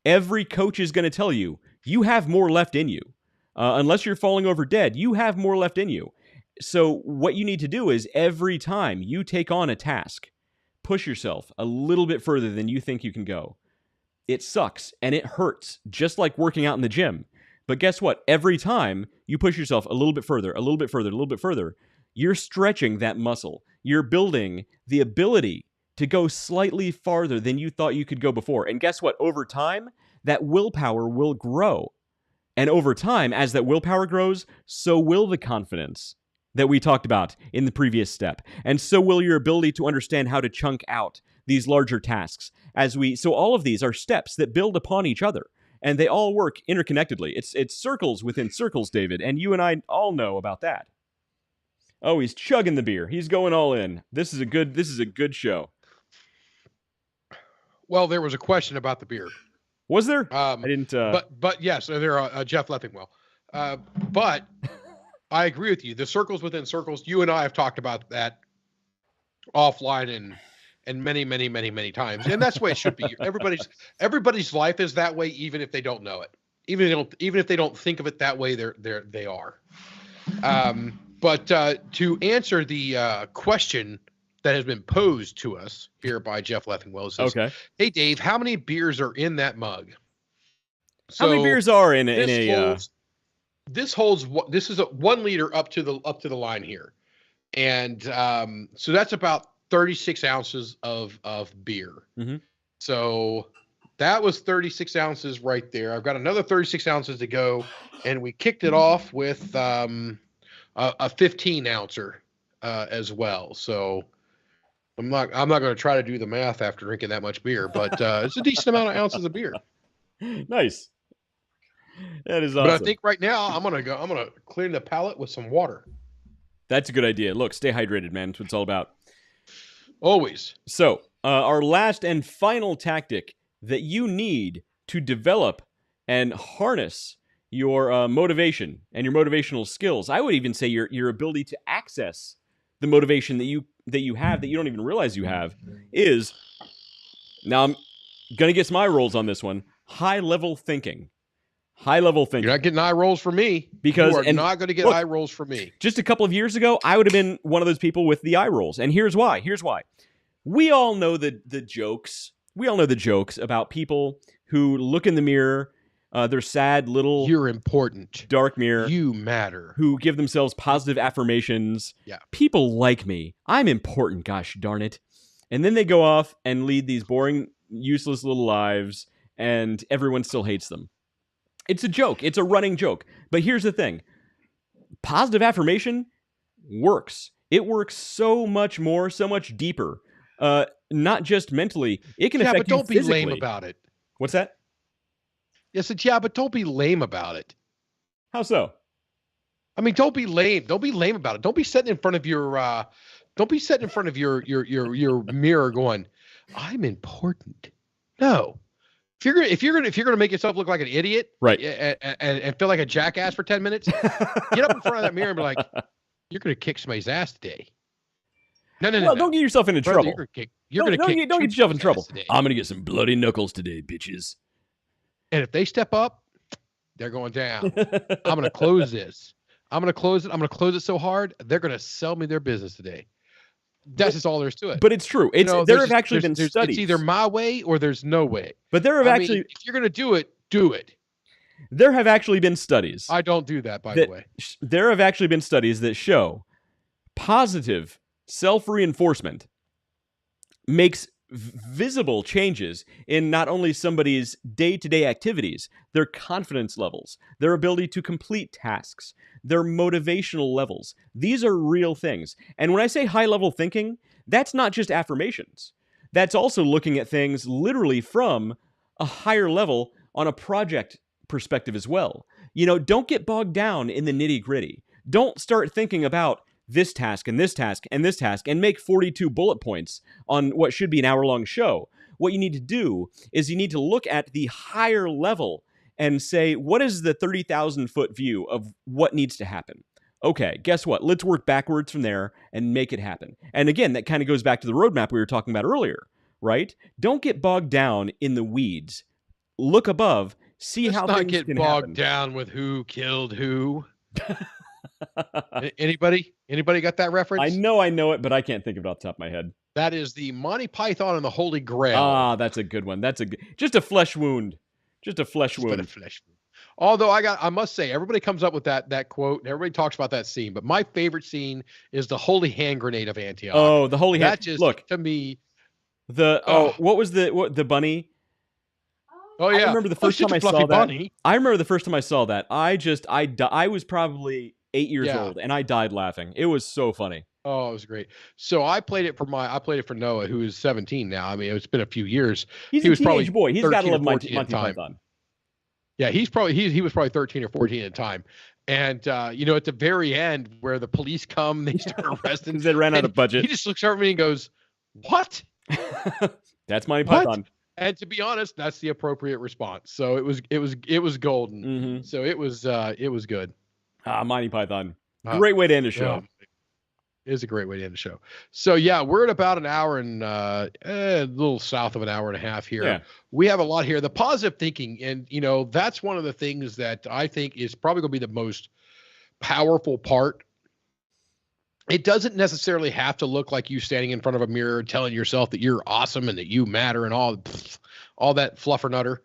S2: every coach is going to tell you, you have more left in you. Unless you're falling over dead, you have more left in you. So what you need to do is every time you take on a task, push yourself a little bit further than you think you can go. It sucks and it hurts, just like working out in the gym. But guess what? Every time you push yourself a little bit further, a little bit further, a little bit further, you're stretching that muscle. You're building the ability to go slightly farther than you thought you could go before. And guess what? Over time, that willpower will grow. And over time, as that willpower grows, so will the confidence that we talked about in the previous step. And so will your ability to understand how to chunk out these larger tasks. So all of these are steps that build upon each other. and they all work interconnectedly. It's circles within circles, David, and you and I all know about that. Oh, he's chugging the beer. He's going all in. This is a good show.
S3: Well, there was a question about the beer.
S2: Was there? I didn't.
S3: But yes, there. Jeff Leffingwell. But I agree with you. The circles within circles. You and I have talked about that offline and many times, and that's the way it should be. Everybody's life is that way, even if they don't know it. Even if they don't think of it that way, they are. But to answer the question that has been posed to us here by Jeff Leffingwell, says,
S2: okay.
S3: Hey Dave, how many beers are in that mug?
S2: So how many beers are in a?
S3: This is a 1 liter up to the line here, and so that's about 36 ounces of beer.
S2: Mm-hmm.
S3: So that was 36 ounces right there. I've got another 36 ounces to go, and we kicked it off with a 15 ouncer as well. So I'm not going to try to do the math after drinking that much beer, but it's a decent amount of ounces of beer.
S2: Nice. That is awesome.
S3: But I think right now I'm gonna clean the palate with some water.
S2: That's a good idea. Look, stay hydrated, man. That's what it's all about.
S3: Always.
S2: So, our last and final tactic that you need to develop and harness your motivation and your motivational skills. I would even say your ability to access the motivation that you have that you don't even realize you have is, now I'm going to get some eye rolls on this one, high-level thinking. High-level thinking.
S3: You're not getting eye rolls from me.
S2: Because
S3: you are not going to get eye rolls from me.
S2: Just a couple of years ago, I would have been one of those people with the eye rolls. And here's why. We all know the jokes. We all know the jokes about people who look in the mirror, their sad little...
S3: You're important.
S2: Dark mirror.
S3: You matter.
S2: Who give themselves positive affirmations.
S3: Yeah.
S2: People like me. I'm important, gosh darn it. And then they go off and lead these boring, useless little lives, and everyone still hates them. It's a joke. It's a running joke. But here's the thing. Positive affirmation works. It works so much more, so much deeper. Not just mentally. It can affect you physically.
S3: Yeah, but don't be lame about it.
S2: What's that?
S3: Yes, yeah, but don't be lame about it.
S2: How so?
S3: I mean, don't be lame. Don't be lame about it. Don't be sitting in front of your your mirror going, "I'm important." No. If you're gonna make yourself look like an idiot,
S2: right,
S3: and feel like a jackass for 10 minutes, get up in front of that mirror and be like, "You're gonna kick somebody's ass today." No.
S2: Don't get yourself into trouble.
S3: Don't
S2: get yourself in trouble. Today. I'm gonna get some bloody knuckles today, bitches.
S3: And if they step up, they're going down. I'm gonna close this. I'm gonna close it. I'm gonna close it so hard they're gonna sell me their business today. That's just all there is to it.
S2: But it's true. There have actually been studies.
S3: It's either my way or there's no way.
S2: But there have actually...
S3: if you're going to do it, do it.
S2: There have actually been studies.
S3: I don't do that, by the way.
S2: There have actually been studies that show positive self-reinforcement makes visible changes in not only somebody's day-to-day activities, their confidence levels, their ability to complete tasks, their motivational levels. These are real things. And when I say high-level thinking, that's not just affirmations. That's also looking at things literally from a higher level on a project perspective as well. Don't get bogged down in the nitty-gritty. Don't start thinking about this task and this task and this task and make 42 bullet points on what should be an hour-long show. What you need to do is you need to look at the higher level and say, what is the 30,000-foot view of what needs to happen? Okay, guess what? Let's work backwards from there and make it happen. And again, that kind of goes back to the roadmap we were talking about earlier, right? Don't get bogged down in the weeds. Look above, see how things can happen.
S3: Let's not get bogged down with who killed who. Anybody got that reference?
S2: I know it, but I can't think of it off the top of my head.
S3: That is the Monty Python and the Holy Grail.
S2: Ah, that's a good one. Just a flesh wound. Just a flesh wound.
S3: Although I must say, everybody comes up with that quote, and everybody talks about that scene. But my favorite scene is the holy hand grenade of Antioch.
S2: Oh, the holy hand.
S3: Look to me.
S2: What was the bunny?
S3: Oh yeah.
S2: I remember the first time I saw that. Bunny. I remember the first time I saw that. I was probably 8 years old, and I died laughing. It was so funny.
S3: Oh, it was great. So I played it for Noah, who is 17 now. I mean, it's been a few years.
S2: He was probably boy. He's got to love Monty Python.
S3: Yeah, he was probably 13 or 14 at the time. And you know, at the very end where the police come, they start arresting
S2: because they ran out of budget.
S3: He just looks over at me and goes, "What?"
S2: That's Monty
S3: What?
S2: Python.
S3: And to be honest, that's the appropriate response. So it was golden.
S2: Mm-hmm.
S3: So it was good.
S2: Monty Python. Great way to end a show.
S3: It is a great way to end the show. So yeah, we're at about an hour and a little south of an hour and a half here.
S2: Yeah.
S3: We have a lot here. The positive thinking, and you know, that's one of the things that I think is probably going to be the most powerful part. It doesn't necessarily have to look like you standing in front of a mirror telling yourself that you're awesome and that you matter and all that fluffernutter.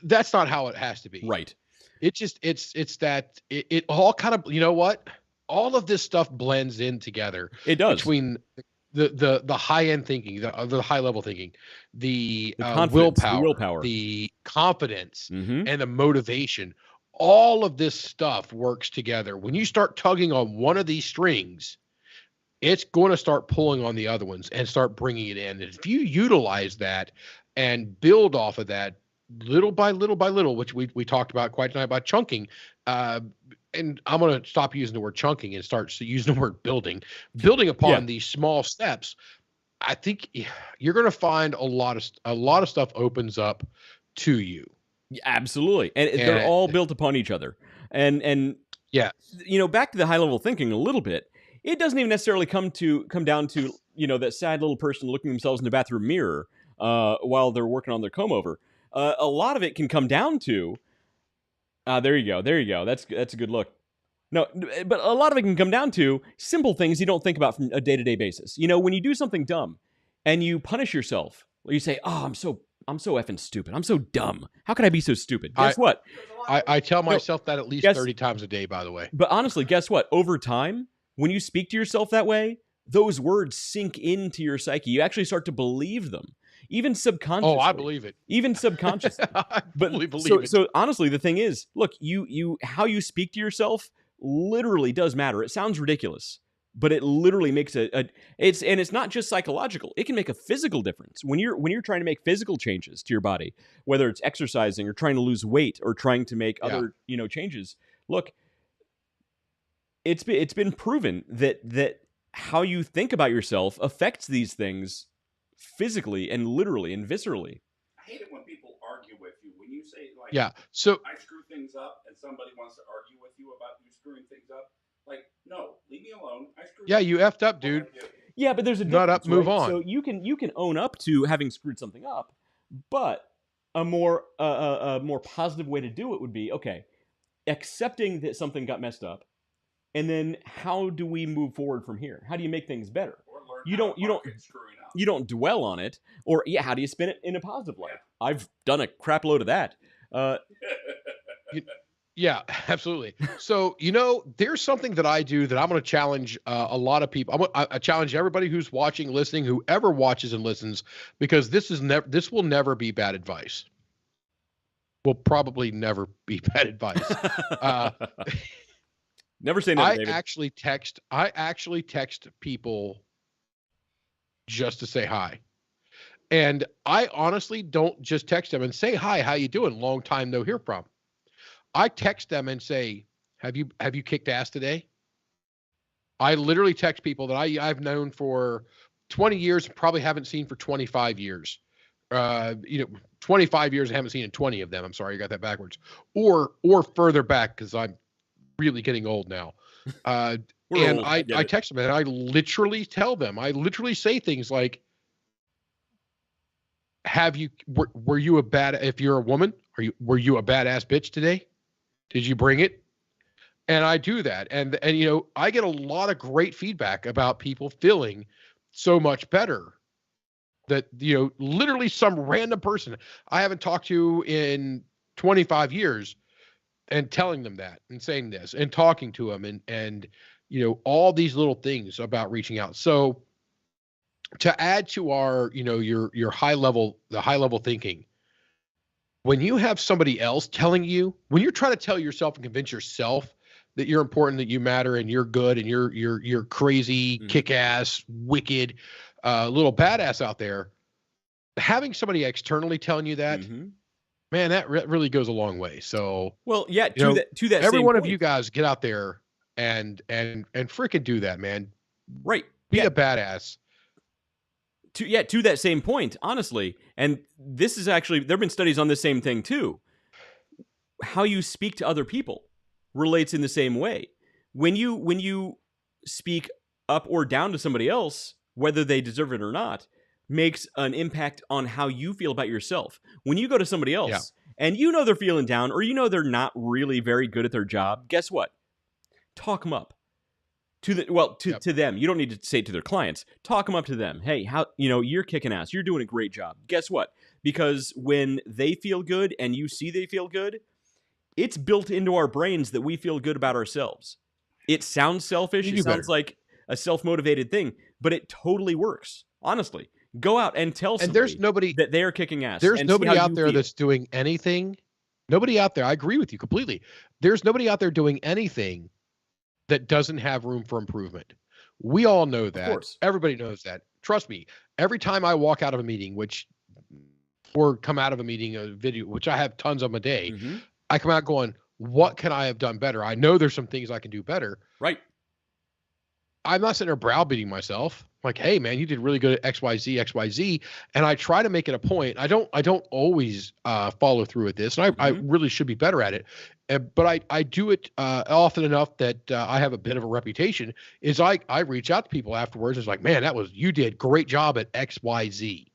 S3: That's not how it has to be.
S2: Right.
S3: It just it's that it all kind of, you know what? All of this stuff blends in together.
S2: It does.
S3: Between the high end thinking, the high level thinking, the
S2: willpower,
S3: the confidence,
S2: mm-hmm.
S3: and the motivation. All of this stuff works together. When you start tugging on one of these strings, it's going to start pulling on the other ones and start bringing it in. And if you utilize that and build off of that little by little by little, which we talked about quite tonight about chunking, and I'm going to stop using the word chunking and start using the word building upon these small steps. I think you're going to find a lot of stuff opens up to you.
S2: Absolutely. And they're all built upon each other. And
S3: yeah,
S2: you know, back to the high level thinking a little bit, it doesn't even necessarily come down to, you know, that sad little person looking themselves in the bathroom mirror while they're working on their comb over. A lot of it can come down to, there you go. That's a good look. No, but a lot of it can come down to simple things you don't think about from a day-to-day basis. You know, when you do something dumb and you punish yourself, you say, "Oh, I'm so effing stupid. I'm so dumb. How could I be so stupid?" Guess what?
S3: I tell myself that at least 30 times a day, by the way.
S2: But honestly, guess what? Over time, when you speak to yourself that way, those words sink into your psyche. You actually start to believe them, even subconsciously.
S3: Oh, I believe it.
S2: Even subconsciously.
S3: But believe it.
S2: So honestly, the thing is, look, you how you speak to yourself literally does matter. It sounds ridiculous, but it literally makes it's not just psychological. It can make a physical difference when you're trying to make physical changes to your body, whether it's exercising or trying to lose weight or trying to make other, you know, changes. Look, it's been proven that how you think about yourself affects these things physically and literally and viscerally.
S4: I hate it when people argue with you. When you say, like,
S3: so
S4: I screw things up and somebody wants to argue with you about you screwing things up. Like, no, leave me alone. I screwed up.
S3: You effed up, dude.
S2: Yeah, but there's a
S3: not up, move on.
S2: So you can own up to having screwed something up, but a more positive way to do it would be, okay, accepting that something got messed up, and then how do we move forward from here? How do you make things better? You don't dwell on it, or how do you spin it in a positive light? Yeah. I've done a crap load of that.
S3: Yeah, absolutely. So, you know, there's something that I do that I'm going to challenge a lot of people. I challenge everybody who's watching, listening, whoever watches and listens, because this will never be bad advice. Will probably never be bad advice.
S2: Never say never, David.
S3: I actually text people just to say hi. And I honestly don't just text them and say, "Hi, how you doing? Long time no hear from." I text them and say, have you kicked ass today? I literally text people that I've known for 20 years, probably haven't seen for 25 years. 25 years I haven't seen in 20 of them. I'm sorry, you got that backwards. Or further back, because I'm really getting old now. I text them and I literally tell them, I literally say things like, were you if you're a woman, were you a badass bitch today? Did you bring it? And I do that. And you know, I get a lot of great feedback about people feeling so much better that, you know, literally some random person I haven't talked to in 25 years and telling them that and saying this and talking to them and, you know, all these little things about reaching out. So to add to our, you know, your the high level thinking, when you have somebody else telling you, when you're trying to tell yourself and convince yourself that you're important, that you matter, and you're good, and you're crazy, kick-ass, wicked, little badass out there, having somebody externally telling you that man, that really goes a long way. So,
S2: well, yeah, to that
S3: every
S2: same
S3: one
S2: point.
S3: of you guys get out there and freaking do that, man.
S2: Right.
S3: Be a badass.
S2: To that same point, honestly, and this is actually, there have been studies on the same thing too. How you speak to other people relates in the same way. When you speak up or down to somebody else, whether they deserve it or not, makes an impact on how you feel about yourself. When you go to somebody else and you know they're feeling down, or you know they're not really very good at their job, guess what? Talk them up. To them. You don't need to say it to their clients. Talk them up to them. Hey, you're kicking ass. You're doing a great job. Guess what? Because when they feel good and you see they feel good, it's built into our brains that we feel good about ourselves. It sounds selfish. It sounds like a self-motivated thing, but it totally works. Honestly, go out and tell somebody
S3: there's nobody
S2: that they are kicking ass.
S3: There's
S2: and
S3: nobody out there
S2: feel.
S3: that's doing anything. Nobody out there. I agree with you completely. There's nobody out there doing anything that doesn't have room for improvement. We all know that. Of course. Everybody knows that. Trust me. Every time I walk out of a meeting, or come out of a meeting, a video, which I have tons of a day, I come out going, what can I have done better? I know there's some things I can do better.
S2: Right.
S3: I'm not sitting there browbeating myself. Like, hey man, you did really good at XYZ. And I try to make it a point. I don't always follow through with this. And I really should be better at it. But I do it often enough that I have a bit of a reputation, is I reach out to people afterwards. It's like, man, you did great job at XYZ.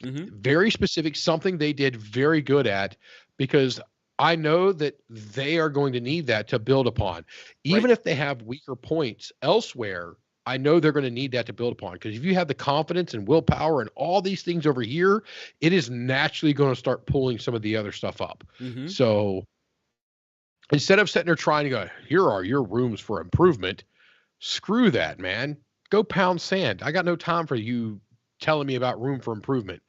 S3: Very specific, something they did very good at, because I know that they are going to need that to build upon. Even if they have weaker points elsewhere, I know they're going to need that to build upon. Because if you have the confidence and willpower and all these things over here, it is naturally going to start pulling some of the other stuff up. So instead of sitting there trying to go, here are your rooms for improvement, screw that, man. Go pound sand. I got no time for you telling me about room for improvement.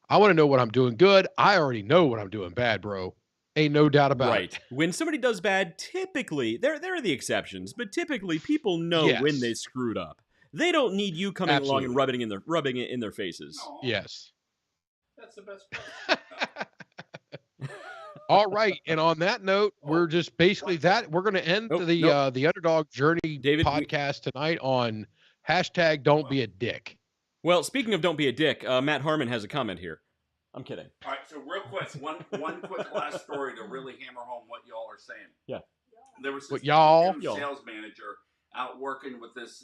S3: I want to know what I'm doing good. I already know what I'm doing bad, bro. Ain't no doubt about it.
S2: When somebody does bad, typically, there are the exceptions, but typically people know when they screwed up. They don't need you coming along and rubbing it in their faces.
S4: No.
S3: Yes.
S4: That's the best part.
S3: All right. And on that note, we're just basically we're going to end the Underdog Journey podcast tonight on hashtag Don't Be a Dick.
S2: Well, speaking of Don't Be a Dick, Matt Harmon has a comment here. I'm kidding.
S4: All right, so real quick, one quick last story to really hammer home what y'all are saying.
S2: Yeah.
S4: There was this sales manager out working with this.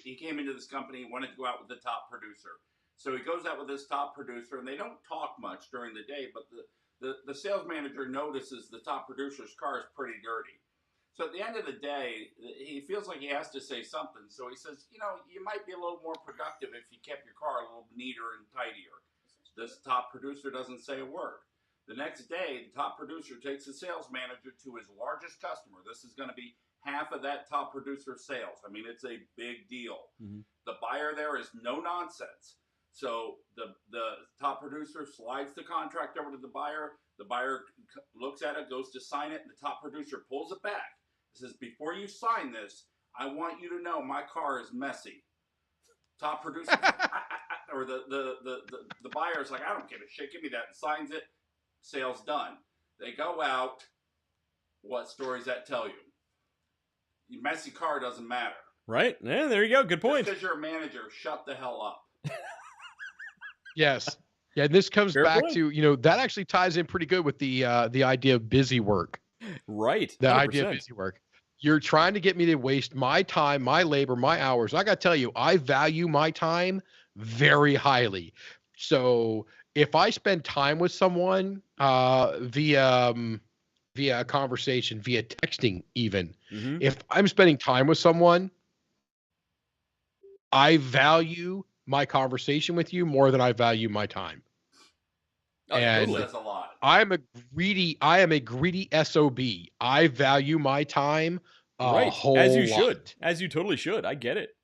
S4: He came into this company, wanted to go out with the top producer. So he goes out with this top producer, and they don't talk much during the day, but the sales manager notices the top producer's car is pretty dirty. So at the end of the day, he feels like he has to say something. So he says, you might be a little more productive if you kept your car a little neater and tidier. This top producer doesn't say a word. The next day, the top producer takes the sales manager to his largest customer. This is going to be half of that top producer's sales. I mean, it's a big deal. The buyer there is no nonsense. So the top producer slides the contract over to the buyer. The buyer looks at it, goes to sign it, and the top producer pulls it back. He says, before you sign this, I want you to know my car is messy. Top producer, or the buyer's like, I don't give a shit, give me that, and signs it. Sale's done. They go out. What stories that tell you? Your messy car doesn't matter.
S2: Right? Yeah, there you go. Good point.
S4: Just because you're a manager, shut the hell up.
S3: Yes. Yeah, and this comes back to, that actually ties in pretty good with the idea of busy work.
S2: Right. 100%.
S3: The idea of busy work. You're trying to get me to waste my time, my labor, my hours. I got to tell you, I value my time very highly. So if I spend time with someone via a conversation, via texting even, if I'm spending time with someone, I value my conversation with you more than I value my time. And
S4: that's a lot.
S3: I am a greedy SOB. I value my time a whole
S2: as you
S3: lot.
S2: should. As you totally should. I get it.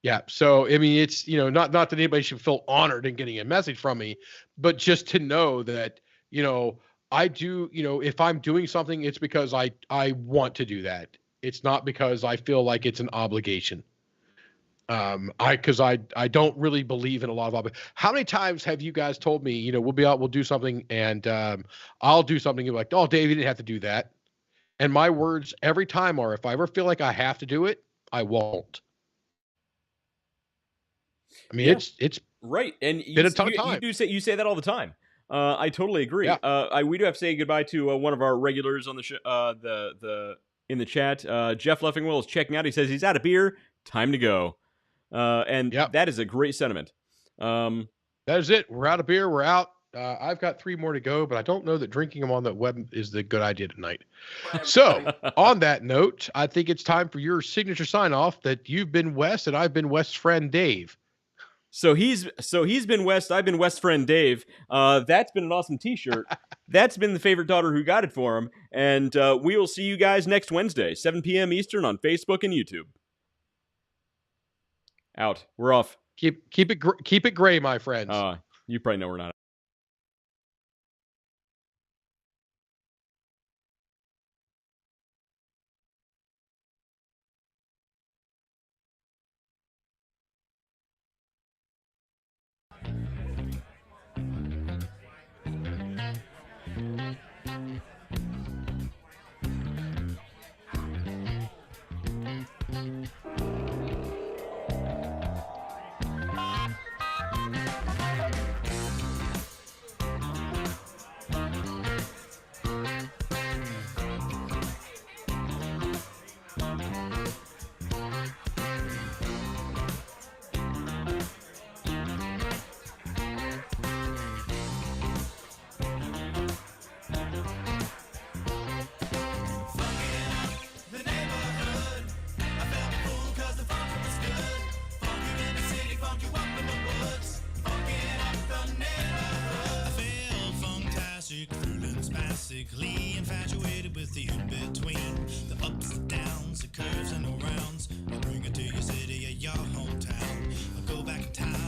S3: Yeah. So I mean, it's not that anybody should feel honored in getting a message from me, but just to know that I do. If I'm doing something, it's because I want to do that. It's not because I feel like it's an obligation. Because I don't really believe in a lot of how many times have you guys told me, you know, we'll be out, we'll do something, and I'll do something, you're like, oh, Dave, you didn't have to do that. And my words every time are, if I ever feel like I have to do it, I won't. I mean, it's
S2: right, and
S3: been a ton of time.
S2: You say that all the time. I totally agree.
S3: Yeah.
S2: We do have to say goodbye to one of our regulars on the in the chat. Jeff Leffingwell is checking out. He says he's out of beer. Time to go. And that is a great sentiment.
S3: That is it. We're out of beer. We're out. I've got 3 more to go, but I don't know that drinking them on the web is the good idea tonight. So on that note, I think it's time for your signature sign off that you've been Wes and I've been Wes's friend Dave.
S2: So he's been West. I've been West's friend Dave. That's been an awesome T-shirt. That's been the favorite daughter who got it for him. And we will see you guys next Wednesday, 7 p.m. Eastern on Facebook and YouTube. Out. We're off.
S3: Keep it gray, my friends.
S2: You probably know we're not.
S1: Basically infatuated with the in-between, the ups and downs, the curves and the rounds. I bring it to your city or your hometown. I go back in time.